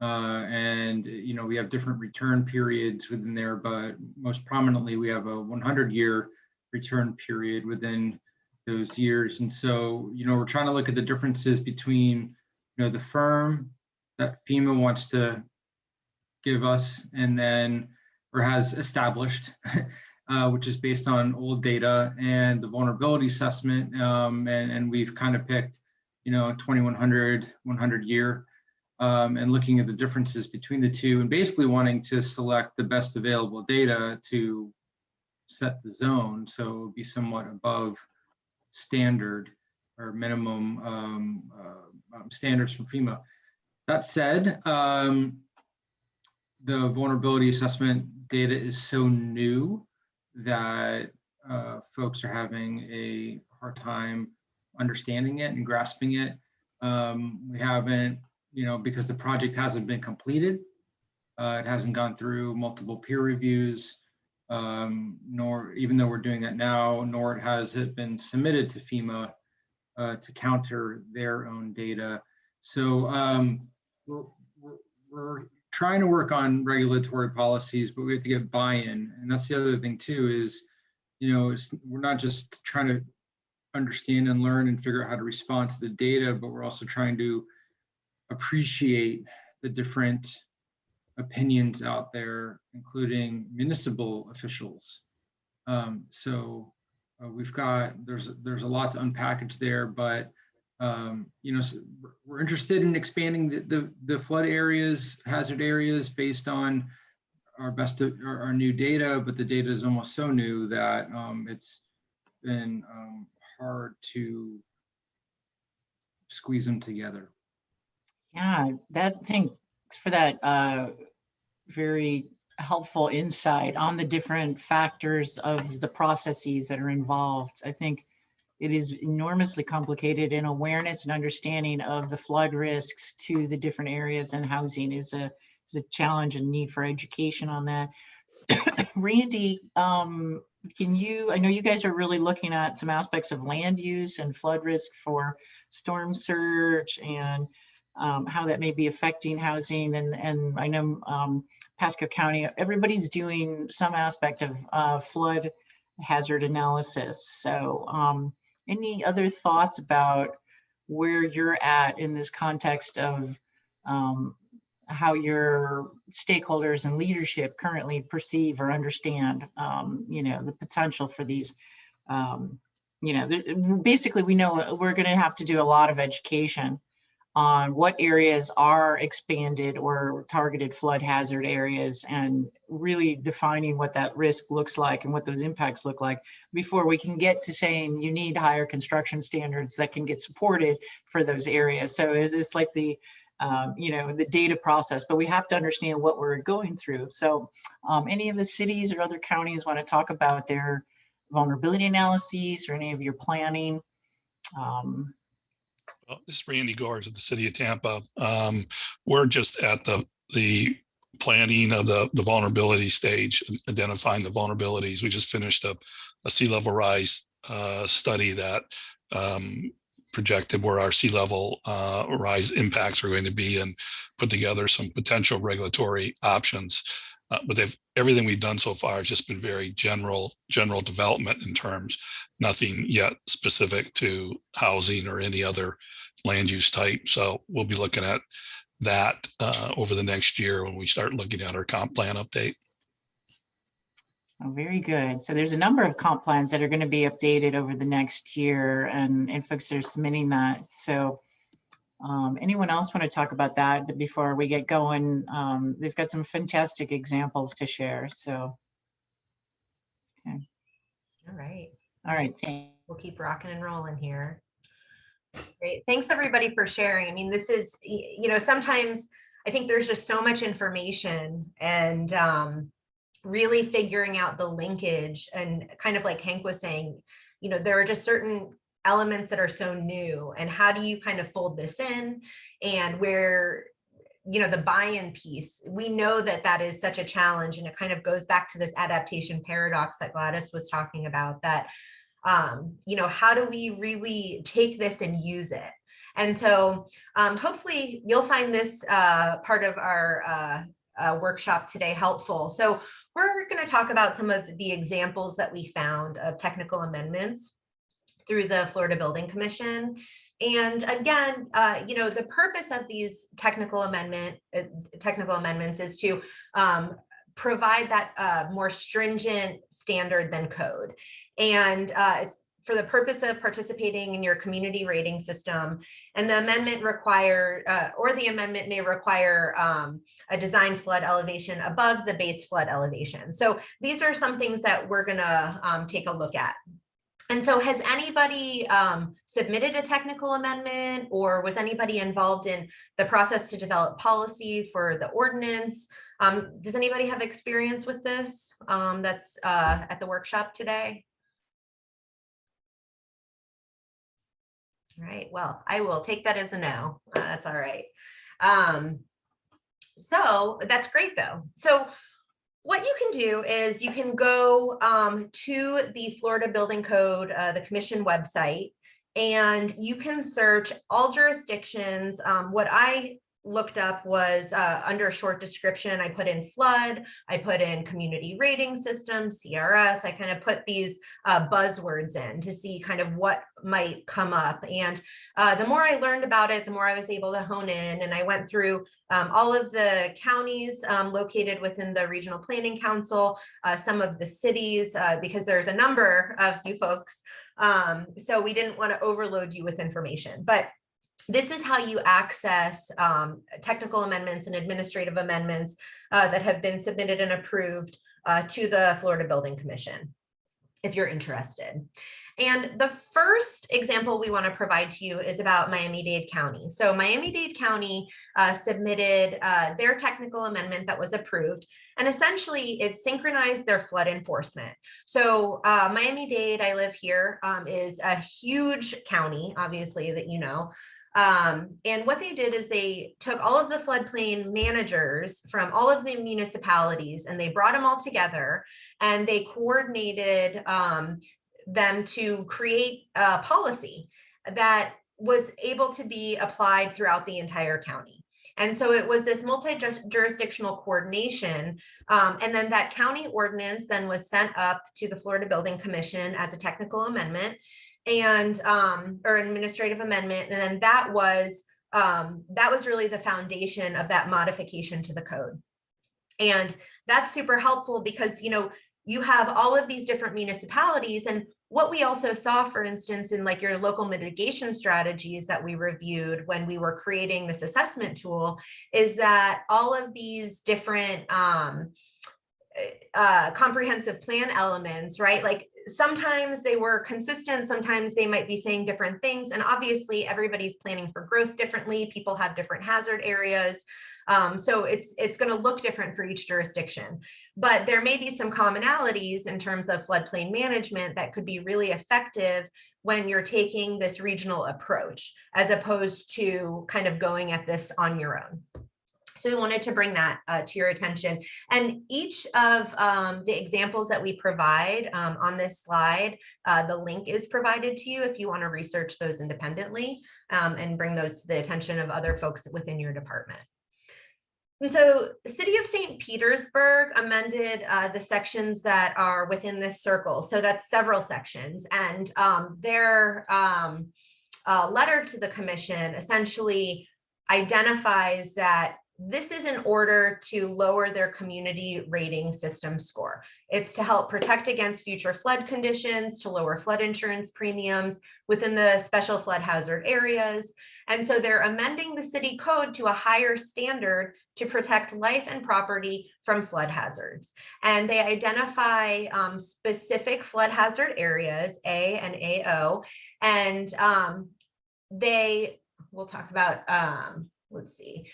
And, you know, we have different return periods within there, but most prominently, we have a 100-year return period within those years. And so, you know, we're trying to look at the differences between, you know, the firm that FEMA wants to give us and then, or has established, which is based on old data, and the vulnerability assessment. And we've kind of picked, you know, 2100, 100-year, and looking at the differences between the two and basically wanting to select the best available data to set the zone. So it would be somewhat above standard or minimum standards from FEMA. That said, the vulnerability assessment data is so new that folks are having a hard time understanding it and grasping it. We haven't, because the project hasn't been completed, it hasn't gone through multiple peer reviews, nor, even though we're doing that now, nor has it been submitted to FEMA to counter their own data. So we're trying to work on regulatory policies, but we have to get buy-in. And that's the other thing too, is, we're not just trying to understand and learn and figure out how to respond to the data, but we're also trying to appreciate the different opinions out there, including municipal officials. So we've got, there's a lot to unpackage there, but we're interested in expanding the flood areas, hazard areas based on our new data, but the data is almost so new that it's been hard to squeeze them together. Yeah, thanks for that very helpful insight on the different factors of the processes that are involved. I think it is enormously complicated, and awareness and understanding of the flood risks to the different areas and housing is a challenge and need for education on that. Randy, can you, I know you guys are really looking at some aspects of land use and flood risk for storm surge and how that may be affecting housing. And I know Pasco County, everybody's doing some aspect of flood hazard analysis. So any other thoughts about where you're at in this context of how your stakeholders and leadership currently perceive or understand, the potential for these, basically we know we're going to have to do a lot of education on what areas are expanded or targeted flood hazard areas, and really defining what that risk looks like and what those impacts look like before we can get to saying you need higher construction standards that can get supported for those areas. So it's like the data process, but we have to understand what we're going through. So any of the cities or other counties want to talk about their vulnerability analyses or any of your planning? Well, this is Randy Gores of the city of Tampa. We're just at the planning of the vulnerability stage, identifying the vulnerabilities. We just finished a sea level rise study that projected where our sea level rise impacts are going to be, and put together some potential regulatory options. But everything we've done so far has just been very general development in terms, nothing yet specific to housing or any other land use type. So we'll be looking at that over the next year when we start looking at our comp plan update. Oh, very good. So there's a number of comp plans that are going to be updated over the next year, and folks are submitting that. So anyone else want to talk about that before we get going? They've got some fantastic examples to share. So, okay. All right. All right. Thanks. We'll keep rocking and rolling here. Great. Thanks everybody for sharing. I mean, this is, sometimes I think there's just so much information, and really figuring out the linkage, and kind of like Hank was saying, there are just certain elements that are so new, and how do you kind of fold this in, and where, the buy-in piece, we know that is such a challenge, and it kind of goes back to this adaptation paradox that Gladys was talking about, that how do we really take this and use it? And so hopefully you'll find this part of our workshop today helpful. So we're going to talk about some of the examples that we found of technical amendments through the Florida Building Commission. And again, the purpose of these technical amendments is to provide that more stringent standard than code. And it's for the purpose of participating in your community rating system. And the amendment the amendment may require a design flood elevation above the base flood elevation. So these are some things that we're gonna take a look at. And so has anybody submitted a technical amendment, or was anybody involved in the process to develop policy for the ordinance? Does anybody have experience with this that's at the workshop today? All right, well, I will take that as a no. That's all right. So that's great though. So what you can do is you can go to the Florida Building Code, the Commission website, and you can search all jurisdictions. What I looked up was under a short description, I put in flood, I put in community rating system, CRS, I kind of put these buzzwords in to see kind of what might come up. And the more I learned about it, the more I was able to hone in, and I went through all of the counties located within the Regional Planning Council, some of the cities, because there's a number of you folks. So we didn't want to overload you with information, but this is how you access technical amendments and administrative amendments that have been submitted and approved to the Florida Building Commission, if you're interested. And the first example we want to provide to you is about Miami-Dade County. So Miami-Dade County submitted their technical amendment that was approved, and essentially it synchronized their flood enforcement. So Miami-Dade, I live here, is a huge county, obviously, that you know. And what they did is they took all of the floodplain managers from all of the municipalities and they brought them all together and they coordinated them to create a policy that was able to be applied throughout the entire county. And so it was this multi-jurisdictional coordination. And then that county ordinance then was sent up to the Florida Building Commission as a technical amendment and or administrative amendment. And then that was really the foundation of that modification to the code. And that's super helpful because, you know, you have all of these different municipalities. And what we also saw, for instance, in like your local mitigation strategies that we reviewed when we were creating this assessment tool, is that all of these different comprehensive plan elements, right? Like sometimes they were consistent, sometimes they might be saying different things. And obviously everybody's planning for growth differently. People have different hazard areas. So it's going to look different for each jurisdiction, but there may be some commonalities in terms of floodplain management that could be really effective when you're taking this regional approach, as opposed to kind of going at this on your own. So we wanted to bring that to your attention. And each of the examples that we provide on this slide, the link is provided to you if you want to research those independently and bring those to the attention of other folks within your department. And so the City of St. Petersburg amended the sections that are within this circle. So that's several sections. And their letter to the commission essentially identifies that this is in order to lower their community rating system score. It's to help protect against future flood conditions, to lower flood insurance premiums within the special flood hazard areas. And so they're amending the city code to a higher standard to protect life and property from flood hazards. And they identify specific flood hazard areas, A and AO, and we'll talk about, let's see.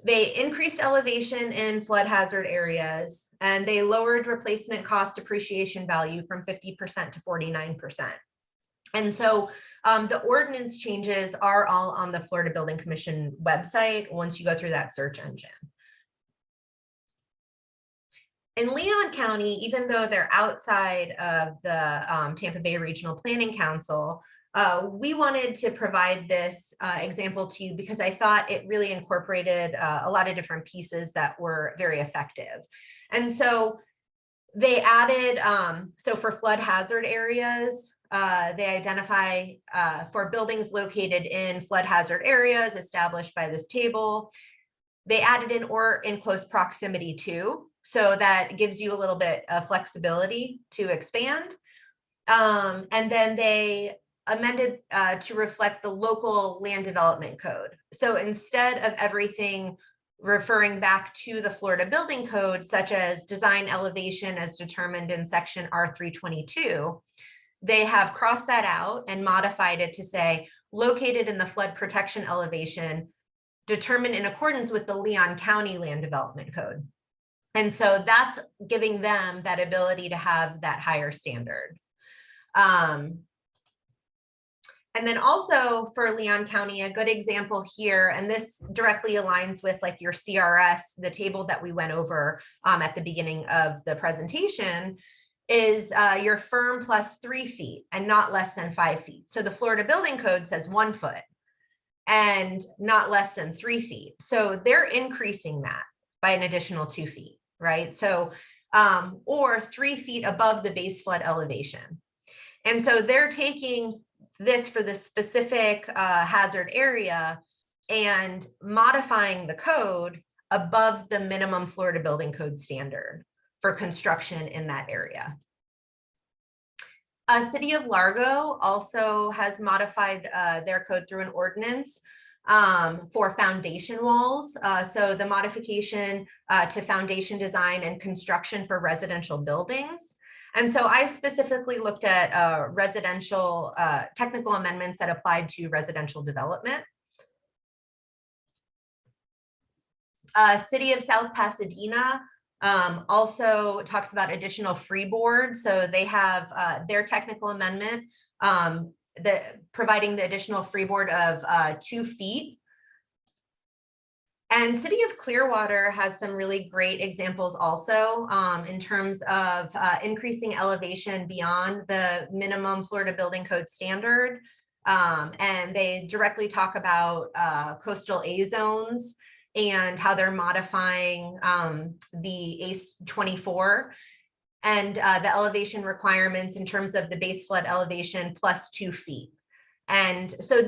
They increased elevation in flood hazard areas, and they lowered replacement cost depreciation value from 50% to 49%. And so the ordinance changes are all on the Florida Building Commission website once you go through that search engine. In Leon County, even though they're outside of the Tampa Bay Regional Planning Council, we wanted to provide this example to you because I thought it really incorporated a lot of different pieces that were very effective. And so they added, so for flood hazard areas, they identify for buildings located in flood hazard areas established by this table. They added in or in close proximity to, so that gives you a little bit of flexibility to expand. And then they amended to reflect the local land development code. So instead of everything referring back to the Florida Building Code, such as design elevation as determined in section R322, they have crossed that out and modified it to say located in the flood protection elevation determined in accordance with the Leon County Land Development Code. And so that's giving them that ability to have that higher standard. And then also for Leon County, a good example here, and this directly aligns with like your CRS, the table that we went over at the beginning of the presentation, is your firm plus 3 feet and not less than 5 feet. So the Florida Building Code says 1 foot and not less than 3 feet. So they're increasing that by an additional 2 feet, right? So, or 3 feet above the base flood elevation. And so they're taking this for the specific hazard area and modifying the code above the minimum Florida Building Code standard for construction in that area. City of Largo also has modified their code through an ordinance for foundation walls. So the modification to foundation design and construction for residential buildings. And so I specifically looked at residential technical amendments that applied to residential development. City of South Pasadena also talks about additional freeboard. So they have their technical amendment providing the additional freeboard of 2 feet. And City of Clearwater has some really great examples also in terms of increasing elevation beyond the minimum Florida Building Code standard. And they directly talk about coastal A zones and how they're modifying the ACE 24 and the elevation requirements in terms of the base flood elevation plus 2 feet. And so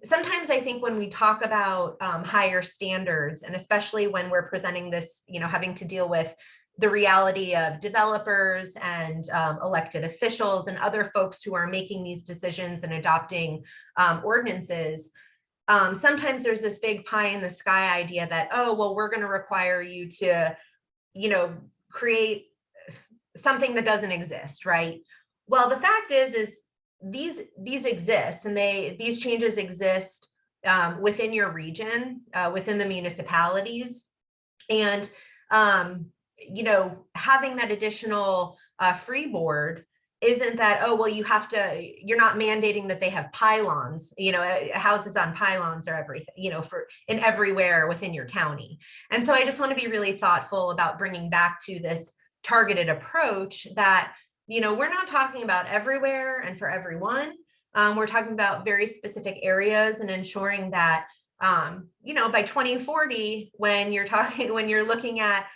sometimes I think when we talk about higher standards, and especially when we're presenting this, having to deal with the reality of developers and elected officials and other folks who are making these decisions and adopting ordinances, sometimes there's this big pie in the sky idea that, oh, well, we're going to require you to, create something that doesn't exist, right? Well, the fact is these exist, and these changes exist within your region, within the municipalities, and having that additional freeboard isn't that, oh, well, you're not mandating that they have pylons, houses on pylons or everything, in everywhere within your county. And so I just want to be really thoughtful about bringing back to this targeted approach that, we're not talking about everywhere and for everyone. We're talking about very specific areas and ensuring that, by 2040, when you're looking at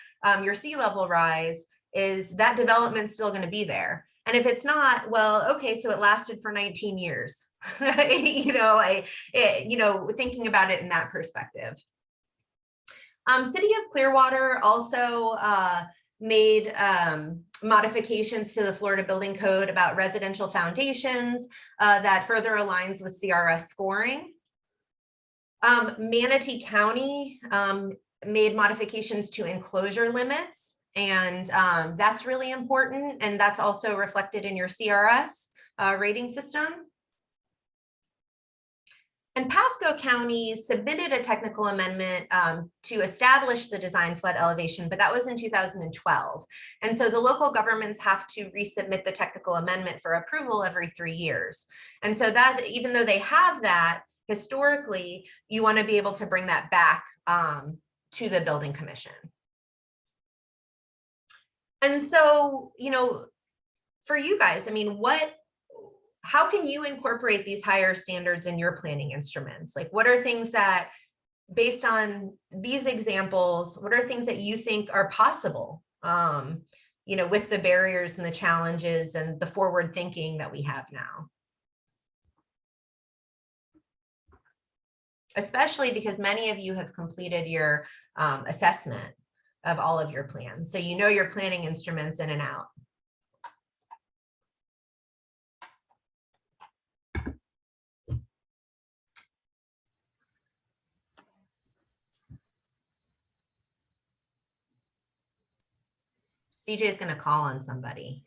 your sea level rise, is that development still going to be there? And if it's not, well, okay, so it lasted for 19 years, thinking about it in that perspective. City of Clearwater also made modifications to the Florida Building Code about residential foundations that further aligns with CRS scoring. Manatee County made modifications to enclosure limits, and that's really important, and that's also reflected in your CRS rating system. And Pasco County submitted a technical amendment to establish the design flood elevation, but that was in 2012. And so the local governments have to resubmit the technical amendment for approval every 3 years. And so that, even though they have that, historically, you want to be able to bring that back to the building commission. And so, for you guys, how can you incorporate these higher standards in your planning instruments? Like, what are things that, based on these examples, what are things that you think are possible, with the barriers and the challenges and the forward thinking that we have now? Especially because many of you have completed your assessment of all of your plans. So you know your planning instruments in and out. CJ is going to call on somebody.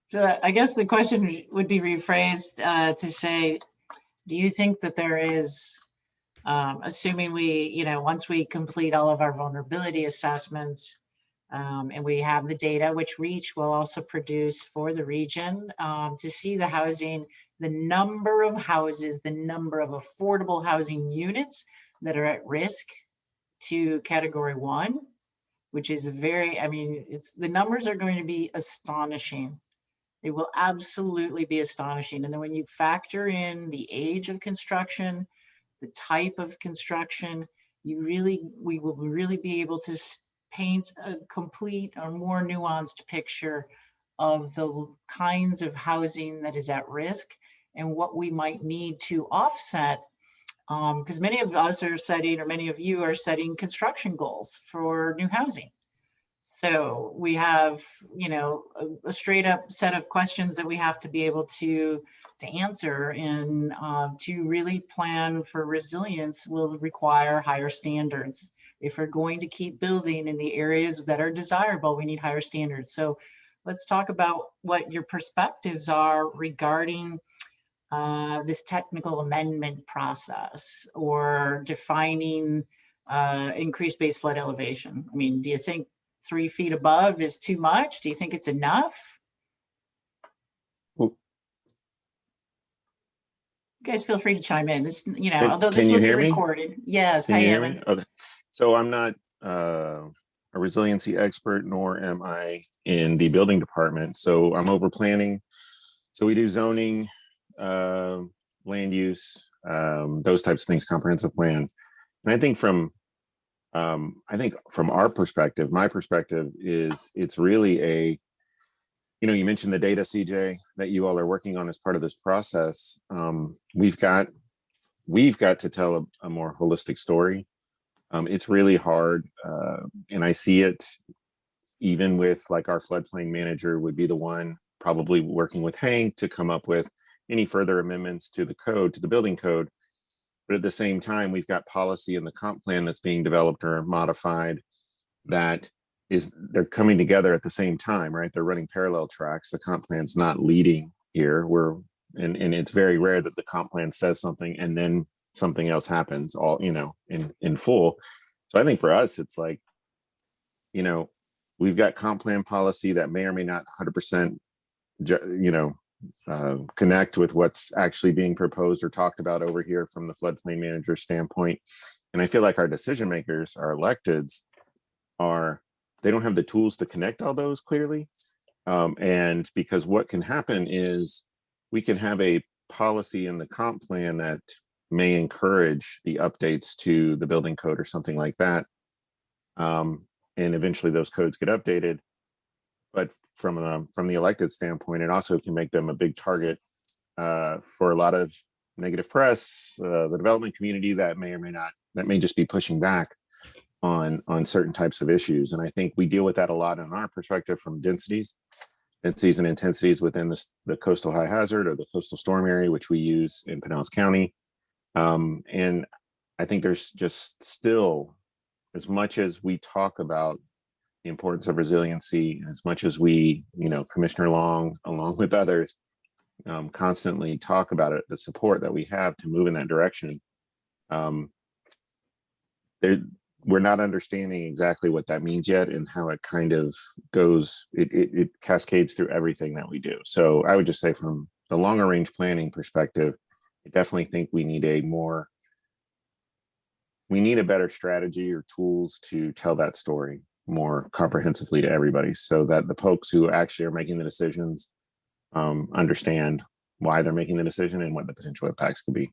So I guess the question would be rephrased to say, do you think that there is, assuming we, once we complete all of our vulnerability assessments and we have the data, which REACH will also produce for the region to see the housing, the number of houses, the number of affordable housing units that are at risk to category 1, which is the numbers are going to be astonishing. They will absolutely be astonishing. And then when you factor in the age of construction, the type of construction, we will really be able to paint a complete or more nuanced picture of the kinds of housing that is at risk and what we might need to offset. Because many of us are setting, or many of you are setting construction goals for new housing. So we have, a straight up set of questions that we have to be able to answer, and to really plan for resilience will require higher standards. If we're going to keep building in the areas that are desirable, we need higher standards. So let's talk about what your perspectives are regarding this technical amendment process or defining increased base flood elevation. I mean, do you think 3 feet above is too much? Do you think it's enough? Well, you guys feel free to chime in. This, although this can you will be hear me? recorded. Yes, Can I you hear am. me? Okay. So I'm not a resiliency expert, nor am I in the building department. So I'm over planning. So we do zoning, land use, those types of things, comprehensive plan. And I think from our perspective, my perspective is it's really you mentioned the data, CJ, that you all are working on as part of this process. We've got to tell a more holistic story. It's really hard, and I see it even with like our floodplain manager would be the one probably working with Hank to come up with any further amendments to the code, to the building code. But at the same time, we've got policy in the comp plan that's being developed or modified they're coming together at the same time, right? They're running parallel tracks. The comp plan's not leading here. And it's very rare that the comp plan says something and then something else happens all, in full. So I think for us, it's like, we've got comp plan policy that may or may not 100%, connect with what's actually being proposed or talked about over here from the floodplain manager standpoint. And I feel like our decision makers, our electeds, they don't have the tools to connect all those clearly. And because what can happen is we can have a policy in the comp plan that may encourage the updates to the building code or something like that. And eventually those codes get updated. But from the elected standpoint, it also can make them a big target for a lot of negative press, the development community that may just be pushing back on certain types of issues. And I think we deal with that a lot in our perspective from densities and intensities within the coastal high hazard or the coastal storm area, which we use in Pinellas County. And I think there's just still, as much as we talk about the importance of resiliency, and as much as we, Commissioner Long, along with others, constantly talk about it, the support that we have to move in that direction, we're not understanding exactly what that means yet and how it kind of goes, it cascades through everything that we do. So I would just say from the longer range planning perspective, I definitely think we need a better strategy or tools to tell that story more comprehensively to everybody, so that the folks who actually are making the decisions understand why they're making the decision and what the potential impacts could be.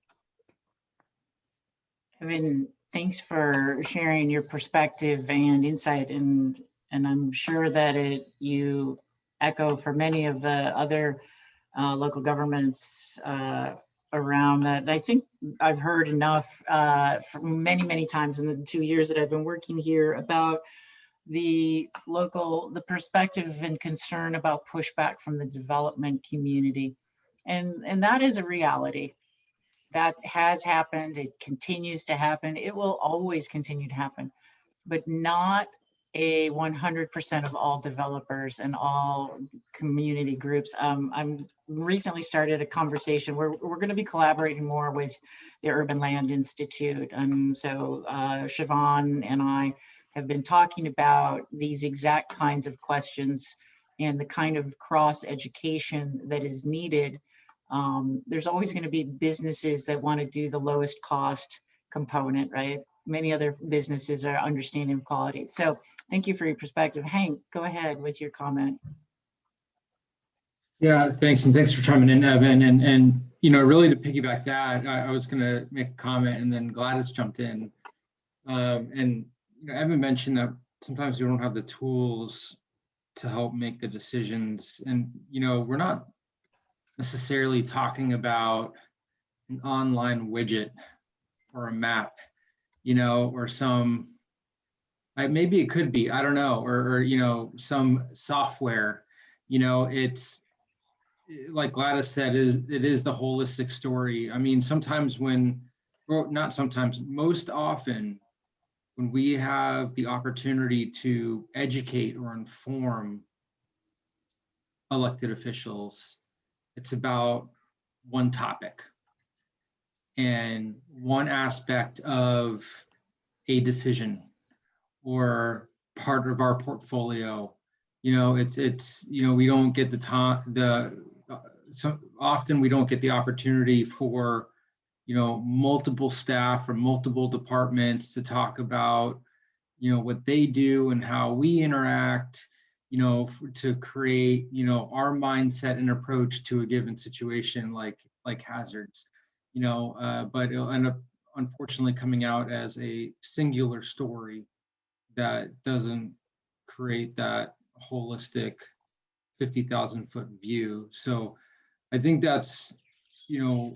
Evan, thanks for sharing your perspective and insight, and I'm sure that you echo for many of the other local governments around that. I think I've heard enough from many times in the 2 years that I've been working here about the perspective and concern about pushback from the development community. And that is a reality. That has happened. It continues to happen. It will always continue to happen, but not a 100% of all developers and all community groups. I'm recently started a conversation where we're going to be collaborating more with the Urban Land Institute. And so Siobhan and I have been talking about these exact kinds of questions and the kind of cross education that is needed. There's always going to be businesses that want to do the lowest cost component, right? Many other businesses are understanding quality. So thank you for your perspective. Hank, go ahead with your comment. Yeah, thanks. And thanks for chiming in, Evan. And you know, really to piggyback that, I was going to make a comment and then Gladys jumped in. And you know, Evan mentioned that sometimes we don't have the tools to help make the decisions. And, you know, we're not necessarily talking about an online widget or a map, you know, or some, maybe it could be, I don't know, or you know, some software, you know, it's like Gladys said, it is the holistic story. I mean, sometimes when, or not sometimes, most often when we have the opportunity to educate or inform elected officials, it's about one topic and one aspect of a decision or part of our portfolio. You know, it's you know, we don't get the time, so often we don't get the opportunity for, you know, multiple staff from multiple departments to talk about, you know, what they do and how we interact, you know, to create, you know, our mindset and approach to a given situation like hazards, you know, but it'll end up unfortunately coming out as a singular story that doesn't create that holistic 50,000 foot view. So I think that's, you know,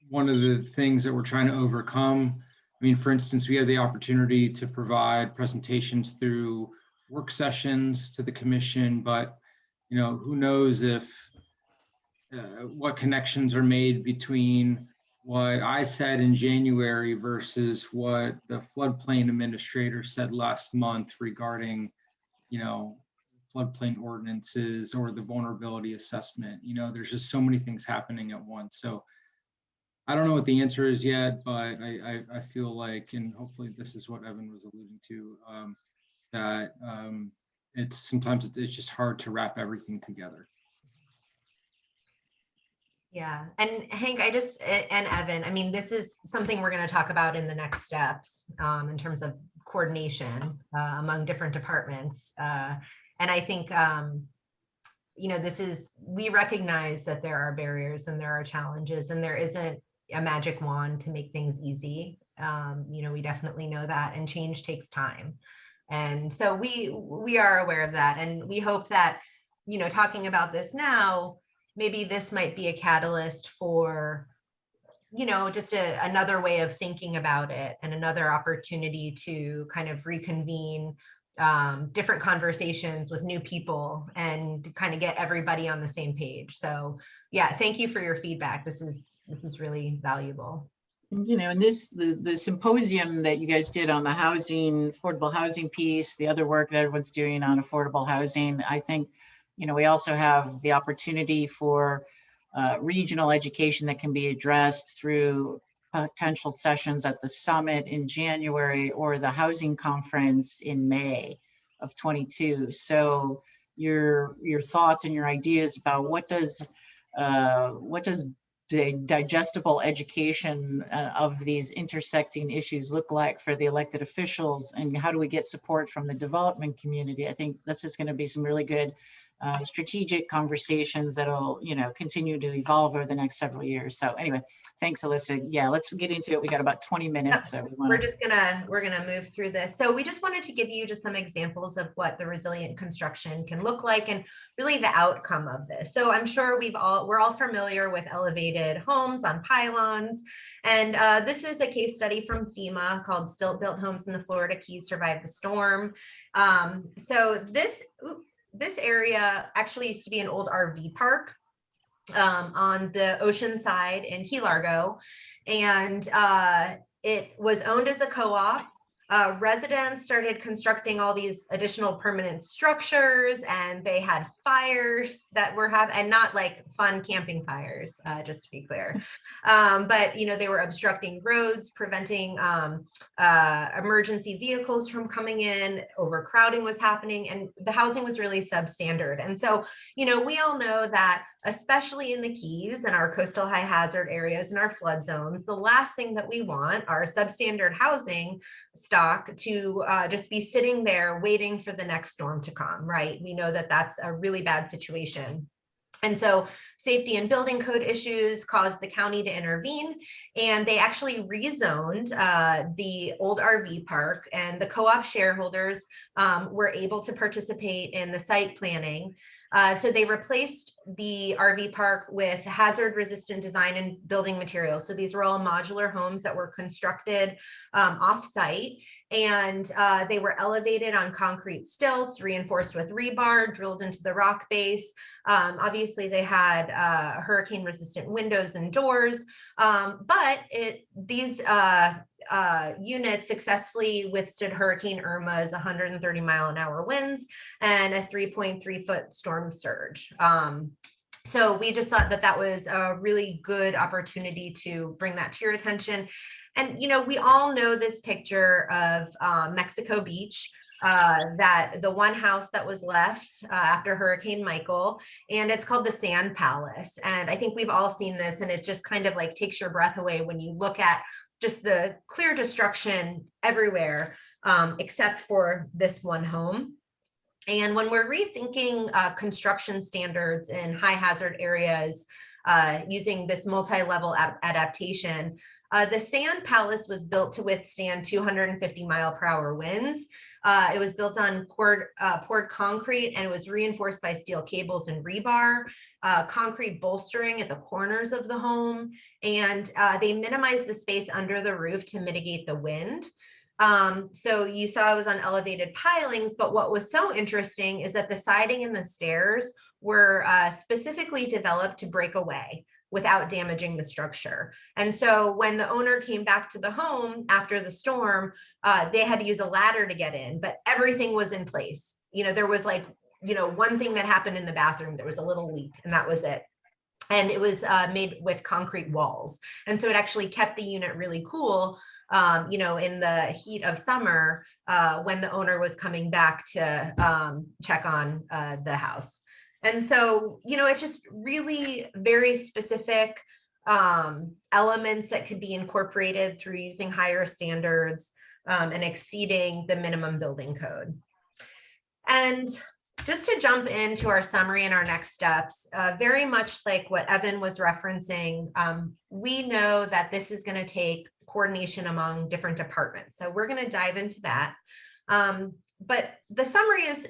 one of the things that we're trying to overcome. I mean, for instance, we have the opportunity to provide presentations through work sessions to the commission, but, you know, who knows if what connections are made between what I said in January versus what the floodplain administrator said last month regarding, you know, floodplain ordinances or the vulnerability assessment. You know, there's just so many things happening at once. So I don't know what the answer is yet, but I feel like, and hopefully this is what Evan was alluding to, that it's sometimes it's just hard to wrap everything together. Yeah, and Hank, and Evan, I mean, this is something we're going to talk about in the next steps in terms of coordination among different departments. And I think, you know, we recognize that there are barriers and there are challenges and there isn't a magic wand to make things easy. You know, we definitely know that, and change takes time. And so we are aware of that. And we hope that, you know, talking about this now, maybe this might be a catalyst for, you know, just another way of thinking about it and another opportunity to kind of reconvene different conversations with new people and kind of get everybody on the same page. So yeah, thank you for your feedback. This is really valuable. You know, and the symposium that you guys did on the housing, affordable housing piece, the other work that everyone's doing on affordable housing, I think, you know, we also have the opportunity for regional education that can be addressed through potential sessions at the summit in January or the housing conference in May of 22. So your thoughts and your ideas about what does the digestible education of these intersecting issues look like for the elected officials, and how do we get support from the development community? I think this is going to be some really good strategic conversations that'll, you know, continue to evolve over the next several years. So anyway, thanks, Alyssa. Yeah, let's get into it. We got about 20 minutes. So we're gonna move through this. So we just wanted to give you just some examples of what the resilient construction can look like and really the outcome of this. So I'm sure we're all familiar with elevated homes on pylons. And this is a case study from FEMA called Stilt Built Homes in the Florida Keys Survived the Storm. So this area actually used to be an old RV park on the ocean side in Key Largo. And it was owned as a co-op residents started constructing all these additional permanent structures, and they had fires that were and not like fun camping fires, just to be clear. But they were obstructing roads, preventing emergency vehicles from coming in, overcrowding was happening, and the housing was really substandard. And so, we all know that, especially in the Keys and our coastal high hazard areas and our flood zones, the last thing that we want are substandard housing stock to just be sitting there waiting for the next storm to come, right? We know that that's a really bad situation. And so safety and building code issues caused the county to intervene, and they actually rezoned the old RV park, and the co-op shareholders were able to participate in the site planning. So they replaced the RV park with hazard resistant design and building materials. So these were all modular homes that were constructed off-site, and they were elevated on concrete stilts, reinforced with rebar, drilled into the rock base. Obviously they had hurricane resistant windows and doors, but these units successfully withstood Hurricane Irma's 130-mile-an-hour winds and a 3.3-foot storm surge. So we just thought that that was a really good opportunity to bring that to your attention. And, we all know this picture of Mexico Beach, that the one house that was left after Hurricane Michael, and it's called the Sand Palace. And I think we've all seen this, and it just kind of like takes your breath away when you look at just the clear destruction everywhere, except for this one home. And when we're rethinking construction standards in high hazard areas using this multi-level adaptation, the Sand Palace was built to withstand 250-mile-per-hour winds. It was built on poured concrete, and it was reinforced by steel cables and rebar, concrete bolstering at the corners of the home, and they minimized the space under the roof to mitigate the wind. So you saw it was on elevated pilings, but what was so interesting is that the siding and the stairs were specifically developed to break away without damaging the structure. And so when the owner came back to the home after the storm, they had to use a ladder to get in, but everything was in place. There was like, one thing that happened in the bathroom, there was a little leak, and that was it. And it was made with concrete walls. And so it actually kept the unit really cool, in the heat of summer when the owner was coming back to check on the house. And so, it's just really very specific elements that could be incorporated through using higher standards and exceeding the minimum building code. And just to jump into our summary and our next steps, very much like what Evan was referencing, we know that this is going to take coordination among different departments. So we're going to dive into that. But the summary is,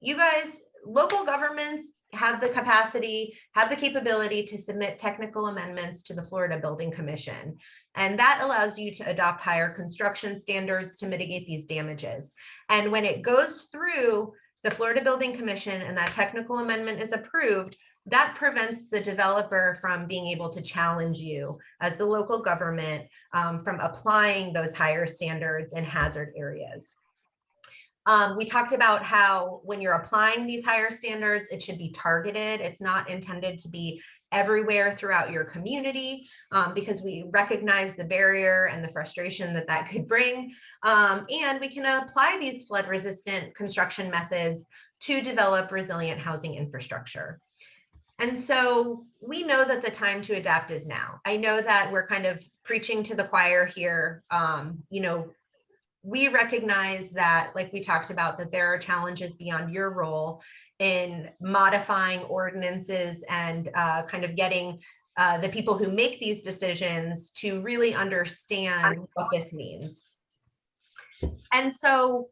you guys, local governments have the capacity, have the capability to submit technical amendments to the Florida Building Commission. And that allows you to adopt higher construction standards to mitigate these damages. And when it goes through the Florida Building Commission and that technical amendment is approved, that prevents the developer from being able to challenge you as the local government from applying those higher standards in hazard areas. We talked about how when you're applying these higher standards, it should be targeted. It's not intended to be everywhere throughout your community because we recognize the barrier and the frustration that that could bring. And we can apply these flood resistant construction methods to develop resilient housing infrastructure. And so we know that the time to adapt is now. I know that we're kind of preaching to the choir here. We recognize that, like we talked about, that there are challenges beyond your role in modifying ordinances and kind of getting the people who make these decisions to really understand what this means. And so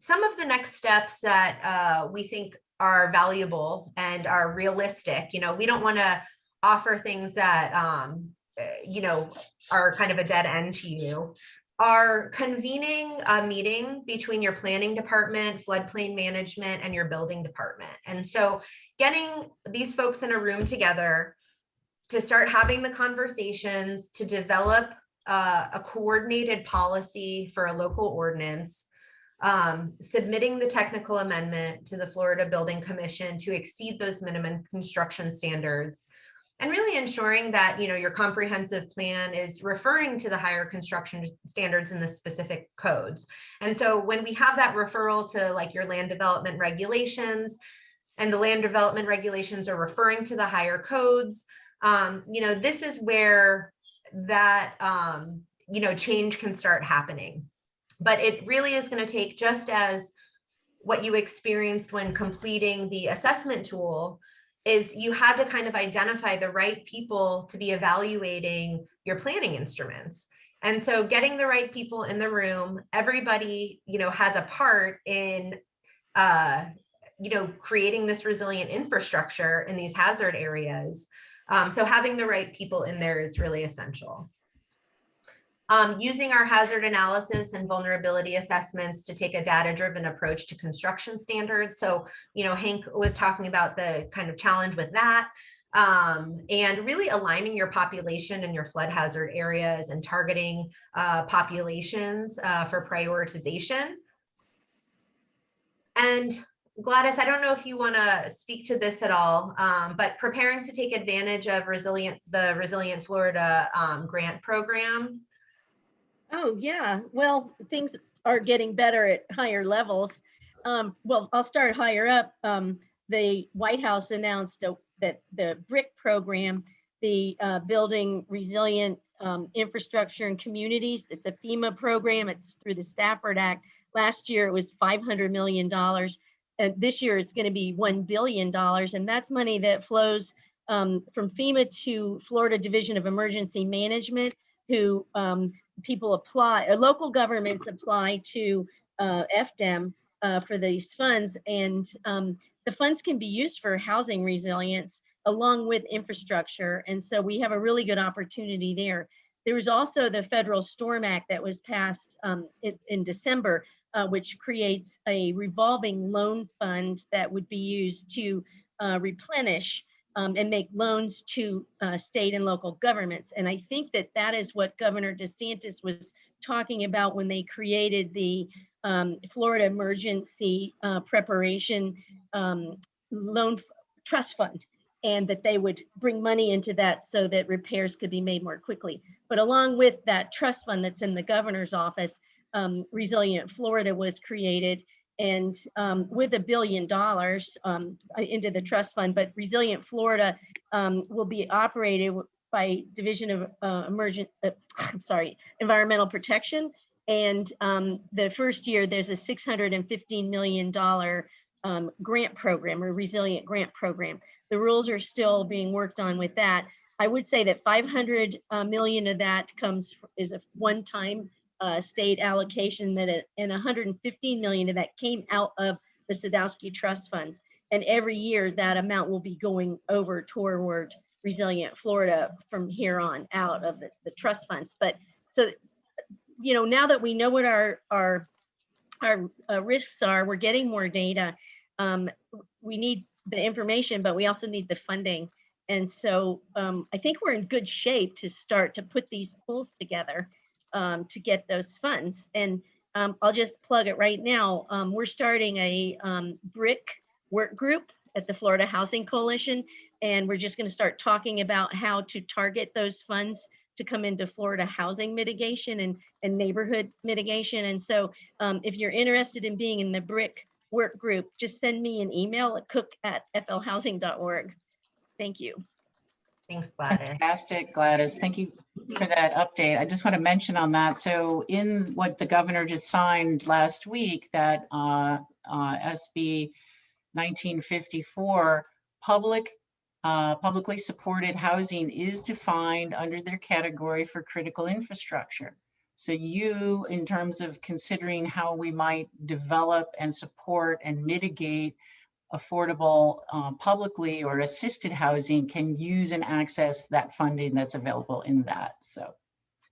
some of the next steps that we think are valuable and are realistic, we don't want to offer things that, are kind of a dead end to you, are convening a meeting between your planning department, floodplain management, and your building department. And so getting these folks in a room together to start having the conversations, to develop a coordinated policy for a local ordinance, submitting the technical amendment to the Florida Building Commission to exceed those minimum construction standards, and really ensuring that, you know, your comprehensive plan is referring to the higher construction standards in the specific codes. And so when we have that referral to like your land development regulations, and the land development regulations are referring to the higher codes, you know, this is where that, you know, change can start happening. But it really is going to take, just as what you experienced when completing the assessment tool, is you had to kind of identify the right people to be evaluating your planning instruments. And so getting the right people in the room, everybody, you know, has a part in, you know, creating this resilient infrastructure in these hazard areas. So having the right people in there is really essential. Using our hazard analysis and vulnerability assessments to take a data-driven approach to construction standards. So, you know, Hank was talking about the kind of challenge with that, and really aligning your population and your flood hazard areas and targeting populations for prioritization. And Gladys, I don't know if you want to speak to this at all, but preparing to take advantage of the Resilient Florida grant program. Oh, yeah. Well, things are getting better at higher levels. Well, I'll start higher up. The White House announced that the BRIC program, the Building Resilient Infrastructure and Communities, it's a FEMA program. It's through the Stafford Act. Last year, it was $500 million. And this year, it's going to be $1 billion. And that's money that flows from FEMA to Florida Division of Emergency Management, who people apply, or local governments apply to FDEM for these funds. And the funds can be used for housing resilience along with infrastructure. And so we have a really good opportunity there. There was also the Federal Storm Act that was passed in December, which creates a revolving loan fund that would be used to replenish and make loans to state and local governments. And I think that that is what Governor DeSantis was talking about when they created the Florida Emergency Preparation Loan Trust Fund, and that they would bring money into that so that repairs could be made more quickly. But along with that trust fund that's in the governor's office, Resilient Florida was created, and with $1 billion into the trust fund. But Resilient Florida will be operated by Division of Environmental Protection. And the first year, there's a $615 million grant program, or resilient grant program. The rules are still being worked on with that. I would say that 500 million of that is a one-time state allocation, and 115 million of that came out of the Sadowski Trust Funds. And every year that amount will be going over toward Resilient Florida from here on out of the trust funds. But so, you know, now that we know what our risks are, we're getting more data. We need the information, but we also need the funding. And so I think we're in good shape to start to put these pools together to get those funds. And I'll just plug it right now. We're starting a BRIC work group at the Florida Housing Coalition, and we're just going to start talking about how to target those funds to come into Florida housing mitigation and neighborhood mitigation. And so if you're interested in being in the BRIC work group, just send me an email at cook@flhousing.org. Thank you. Thanks, Gladys. Fantastic, Gladys. Thank you for that update. I just want to mention on that. So in what the governor just signed last week, that SB 1954, publicly supported housing is defined under their category for critical infrastructure. So you, in terms of considering how we might develop and support and mitigate affordable publicly or assisted housing, can use and access that funding that's available in that. So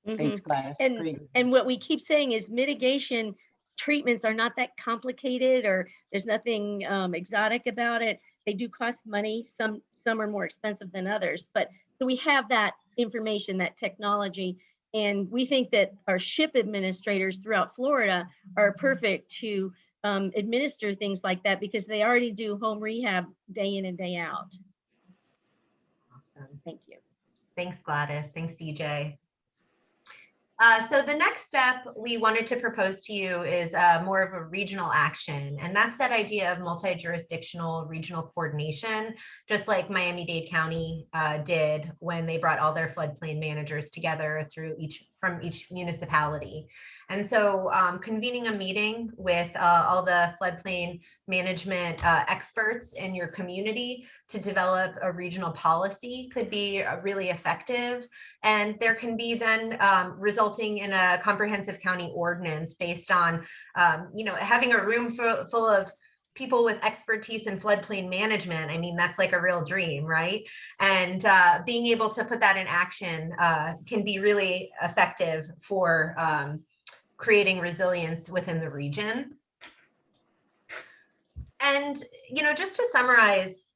thanks, Gladys. And what we keep saying is mitigation treatments are not that complicated, or there's nothing exotic about it. They do cost money. Some are more expensive than others, but so we have that information, that technology. And we think that our SHIP administrators throughout Florida are perfect to administer things like that because they already do home rehab day in and day out. Awesome. Thank you. Thanks, Gladys. Thanks, CJ. So the next step we wanted to propose to you is more of a regional action, and that's that idea of multi-jurisdictional regional coordination, just like Miami-Dade County did when they brought all their floodplain managers together from each municipality. And so convening a meeting with all the floodplain management experts in your community to develop a regional policy could be really effective. And there can be then resulting in a comprehensive county ordinance based on, having a room full of people with expertise in floodplain management. I mean, that's like a real dream, right? And being able to put that in action can be really effective for creating resilience within the region. And, just to summarize,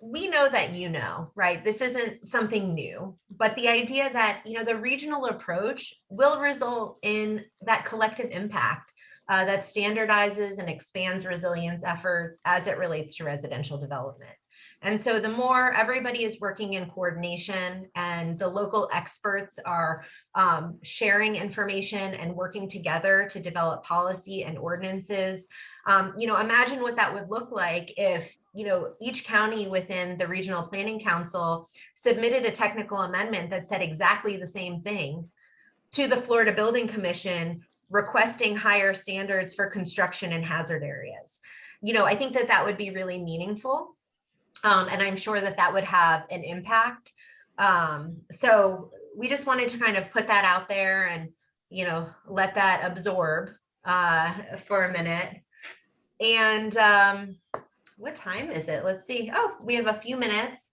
we know that right? This isn't something new, but the idea that, the regional approach will result in that collective impact that standardizes and expands resilience efforts as it relates to residential development. And so the more everybody is working in coordination and the local experts are sharing information and working together to develop policy and ordinances, imagine what that would look like if, each county within the Regional Planning Council submitted a technical amendment that said exactly the same thing to the Florida Building Commission, requesting higher standards for construction in hazard areas. I think that that would be really meaningful. And I'm sure that that would have an impact. So we just wanted to kind of put that out there and, let that absorb for a minute. And what time is it? Let's see. Oh, we have a few minutes.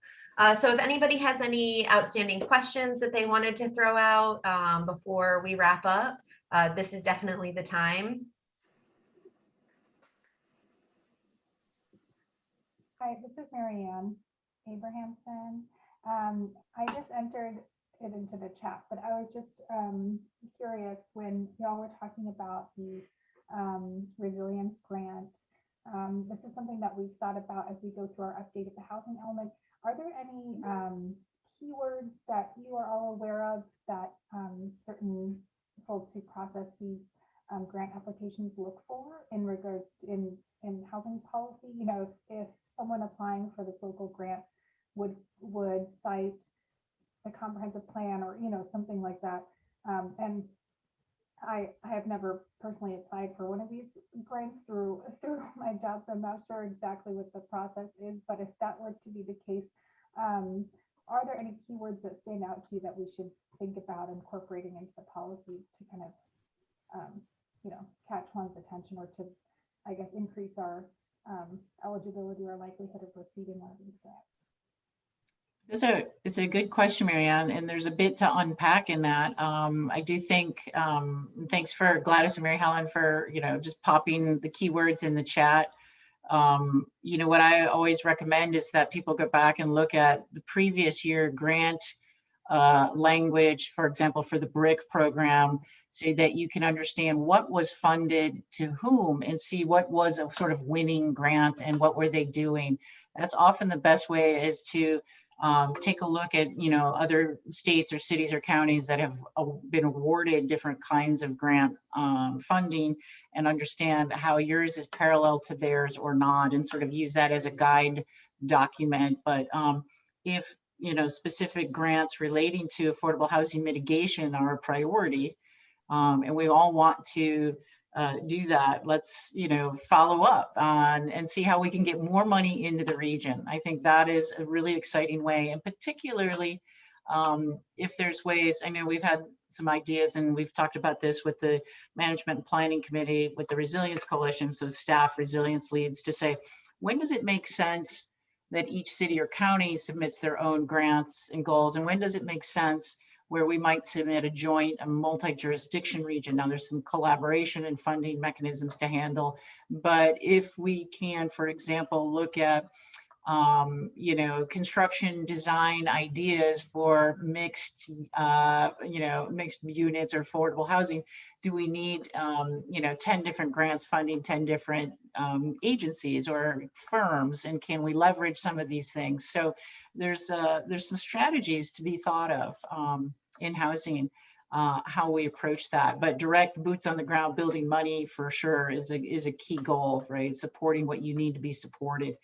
So if anybody has any outstanding questions that they wanted to throw out before we wrap up, this is definitely the time. Hi, this is Marianne Abrahamson. I just entered it into the chat, but I was just curious when y'all were talking about the resilience grant. This is something that we've thought about as we go through our update of the housing element. Are there any keywords that you are all aware of that certain folks who process these grant applications look for in regards to in housing policy? If someone applying for this local grant would cite the comprehensive plan or something like that, and I have never personally applied for one of these grants through my job, so I'm not sure exactly what the process is, but if that were to be the case, are there any keywords that stand out to you that we should think about incorporating into the policies to kind of catch one's attention or to, I guess, increase our eligibility or likelihood of receiving one of these grants? It's a good question, Marianne, and there's a bit to unpack in that. I do think, thanks for Gladys and Mary Helen for, just popping the keywords in the chat. What I always recommend is that people go back and look at the previous year grant language, for example, for the BRIC program, so that you can understand what was funded to whom and see what was a sort of winning grant and what were they doing. That's often the best way, is to take a look at, other states or cities or counties that have been awarded different kinds of grant funding, and understand how yours is parallel to theirs or not, and sort of use that as a guide document. But if, specific grants relating to affordable housing mitigation are a priority, and we all want to do that, let's follow up on and see how we can get more money into the region. I think that is a really exciting way, and particularly if there's ways. I know we've had some ideas, and we've talked about this with the Management and Planning Committee, with the Resilience Coalition, so staff resilience leads, to say, when does it make sense that each city or county submits their own grants and goals, and when does it make sense where we might submit a multi-jurisdiction region? Now, there's some collaboration and funding mechanisms to handle, but if we can, for example, look at you know, construction design ideas for mixed, you know, mixed units or affordable housing? Do we need, you know, 10 different grants funding 10 different agencies or firms? And can we leverage some of these things? So there's some strategies to be thought of in housing, how we approach that. But direct boots on the ground building money for sure is a key goal, right? Supporting what you need to be supported.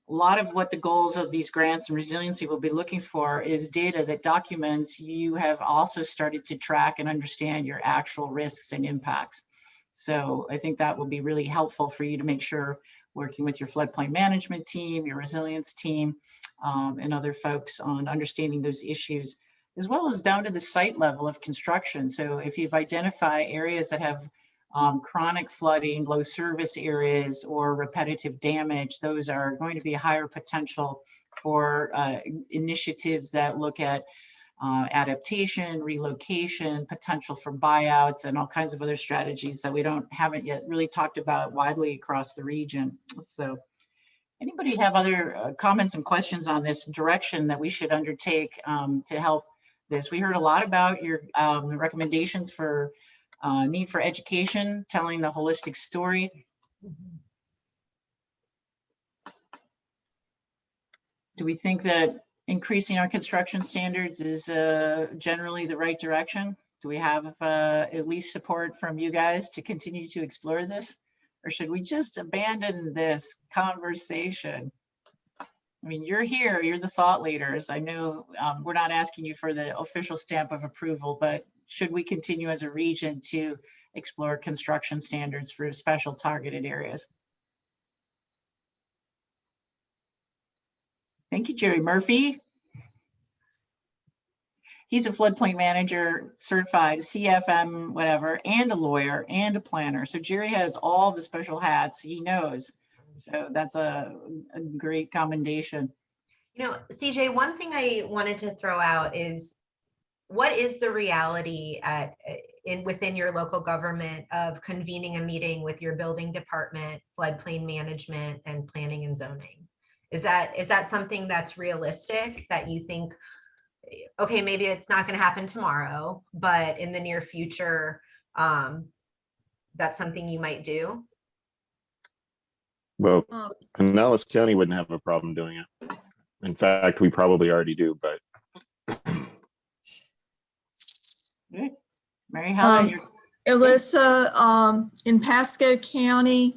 A lot of what the goals of these grants and resiliency will be looking for is data that documents you have also started to track and understand your actual risks and impacts. So I think that will be really helpful for you to make sure, working with your floodplain management team, your resilience team, and other folks on understanding those issues, as well as down to the site level of construction. So if you've identified areas that have chronic flooding, low service areas, or repetitive damage, those are going to be a higher potential for initiatives that look at adaptation, relocation, potential for buyouts, and all kinds of other strategies that we haven't yet really talked about widely across the region. So anybody have other comments and questions on this direction that we should undertake to help this? We heard a lot about your recommendations for need for education, telling the holistic story. Do we think that increasing our construction standards is generally the right direction? Do we have at least support from you guys to continue to explore this? Or should we just abandon this conversation? I mean, you're here, you're the thought leaders. I know we're not asking you for the official stamp of approval, but should we continue as a region to explore construction standards for special targeted areas? Thank you, Jerry Murphy. He's a floodplain manager, certified CFM, whatever, and a lawyer and a planner. So Jerry has all the special hats, he knows. So that's a great commendation. You know, CJ, one thing I wanted to throw out is, what is the reality within your local government of convening a meeting with your building department, floodplain management, and planning and zoning? Is that something that's realistic, that you think, okay, maybe it's not going to happen tomorrow, but in the near future, that's something you might do? Well, Pinellas County wouldn't have a problem doing it. In fact, we probably already do, but. Mary Helen, Alyssa, in Pasco County,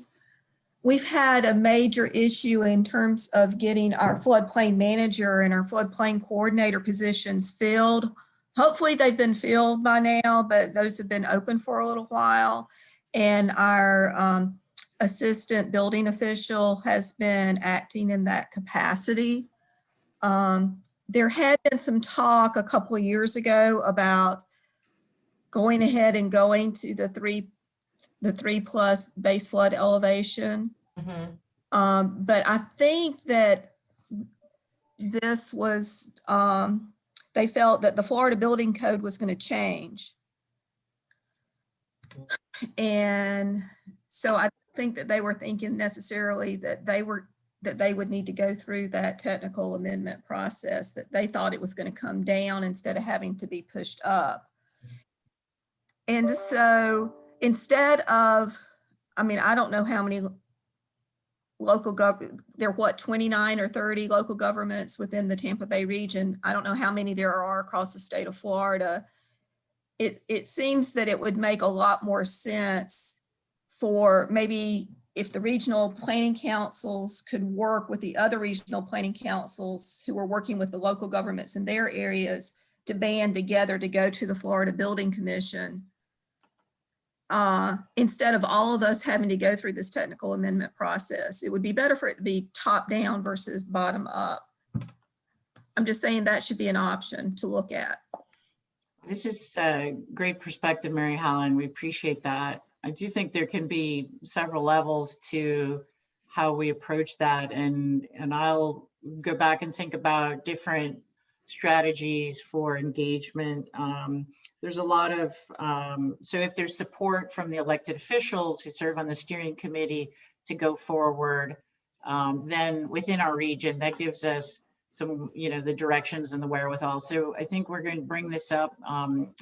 we've had a major issue in terms of getting our floodplain manager and our floodplain coordinator positions filled. Hopefully they've been filled by now, but those have been open for a little while. And our assistant building official has been acting in that capacity. There had been some talk a couple of years ago about going ahead and going to the 3+ base flood elevation. Mm-hmm. But I think that this was, they felt that the Florida Building Code was going to change. And so I think that they were thinking necessarily that they would need to go through that technical amendment process, that they thought it was going to come down instead of having to be pushed up. And so instead of, I mean, I don't know how many local government, there are what, 29 or 30 local governments within the Tampa Bay region. I don't know how many there are across the state of Florida. It seems that it would make a lot more sense for maybe if the regional planning councils could work with the other regional planning councils who are working with the local governments in their areas to band together to go to the Florida Building Commission. Instead of all of us having to go through this technical amendment process. It would be better for it to be top down versus bottom up. I'm just saying that should be an option to look at. This is a great perspective, Mary Helen. We appreciate that. I do think there can be several levels to how we approach that, and I'll go back and think about different strategies for engagement. There's a lot of, so if there's support from the elected officials who serve on the steering committee to go forward, then within our region, that gives us some, the directions and the wherewithal. So I think we're going to bring this up,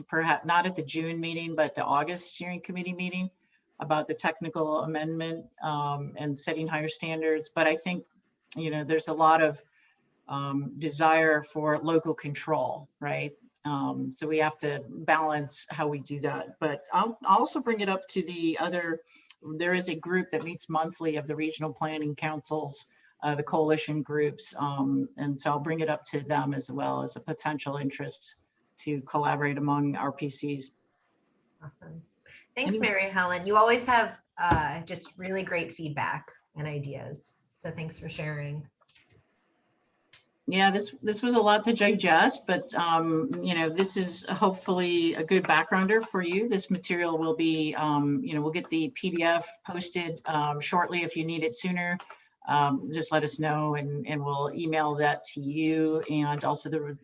perhaps not at the June meeting, but the August steering committee meeting about the technical amendment and setting higher standards. But I think, there's a lot of desire for local control, right? So we have to balance how we do that. But I'll also bring it up to there is a group that meets monthly of the regional planning councils, the coalition groups. And so I'll bring it up to them as well as a potential interest to collaborate among RPCs. Awesome. Thanks, Mary Helen. You always have just really great feedback and ideas. So thanks for sharing. Yeah, this was a lot to digest, but this is hopefully a good backgrounder for you. This material will be, we'll get the PDF posted shortly. If you need it sooner, just let us know and we'll email that to you. And also the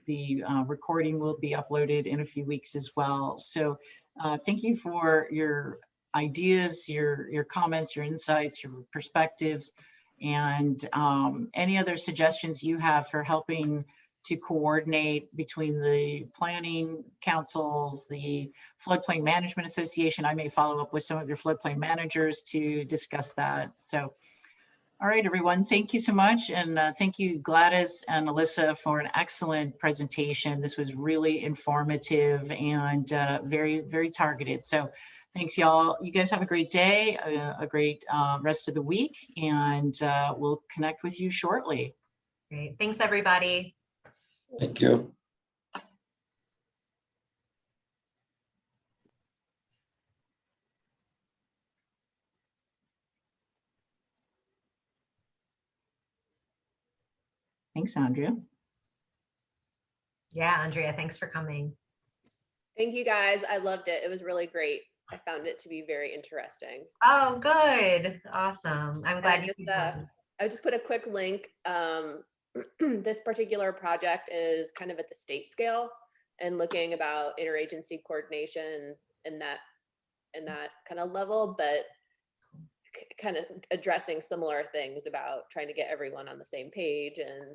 recording will be uploaded in a few weeks as well. So thank you for your ideas, your comments, your insights, your perspectives. And any other suggestions you have for helping to coordinate between the planning councils, the Floodplain Management Association. I may follow up with some of your floodplain managers to discuss that. So, all right, everyone, thank you so much. And thank you, Gladys and Alyssa, for an excellent presentation. This was really informative and very, very targeted. So thanks, y'all. You guys have a great day, a great rest of the week, and we'll connect with you shortly. Great. Thanks, everybody. Thank you. Thanks, Andrea. Yeah, Andrea, thanks for coming. Thank you, guys. I loved it. It was really great. I found it to be very interesting. Oh, good. Awesome. I'm glad I just put a quick link. This particular project is kind of at the state scale and looking about interagency coordination in that kind of level, but kind of addressing similar things about trying to get everyone on the same page and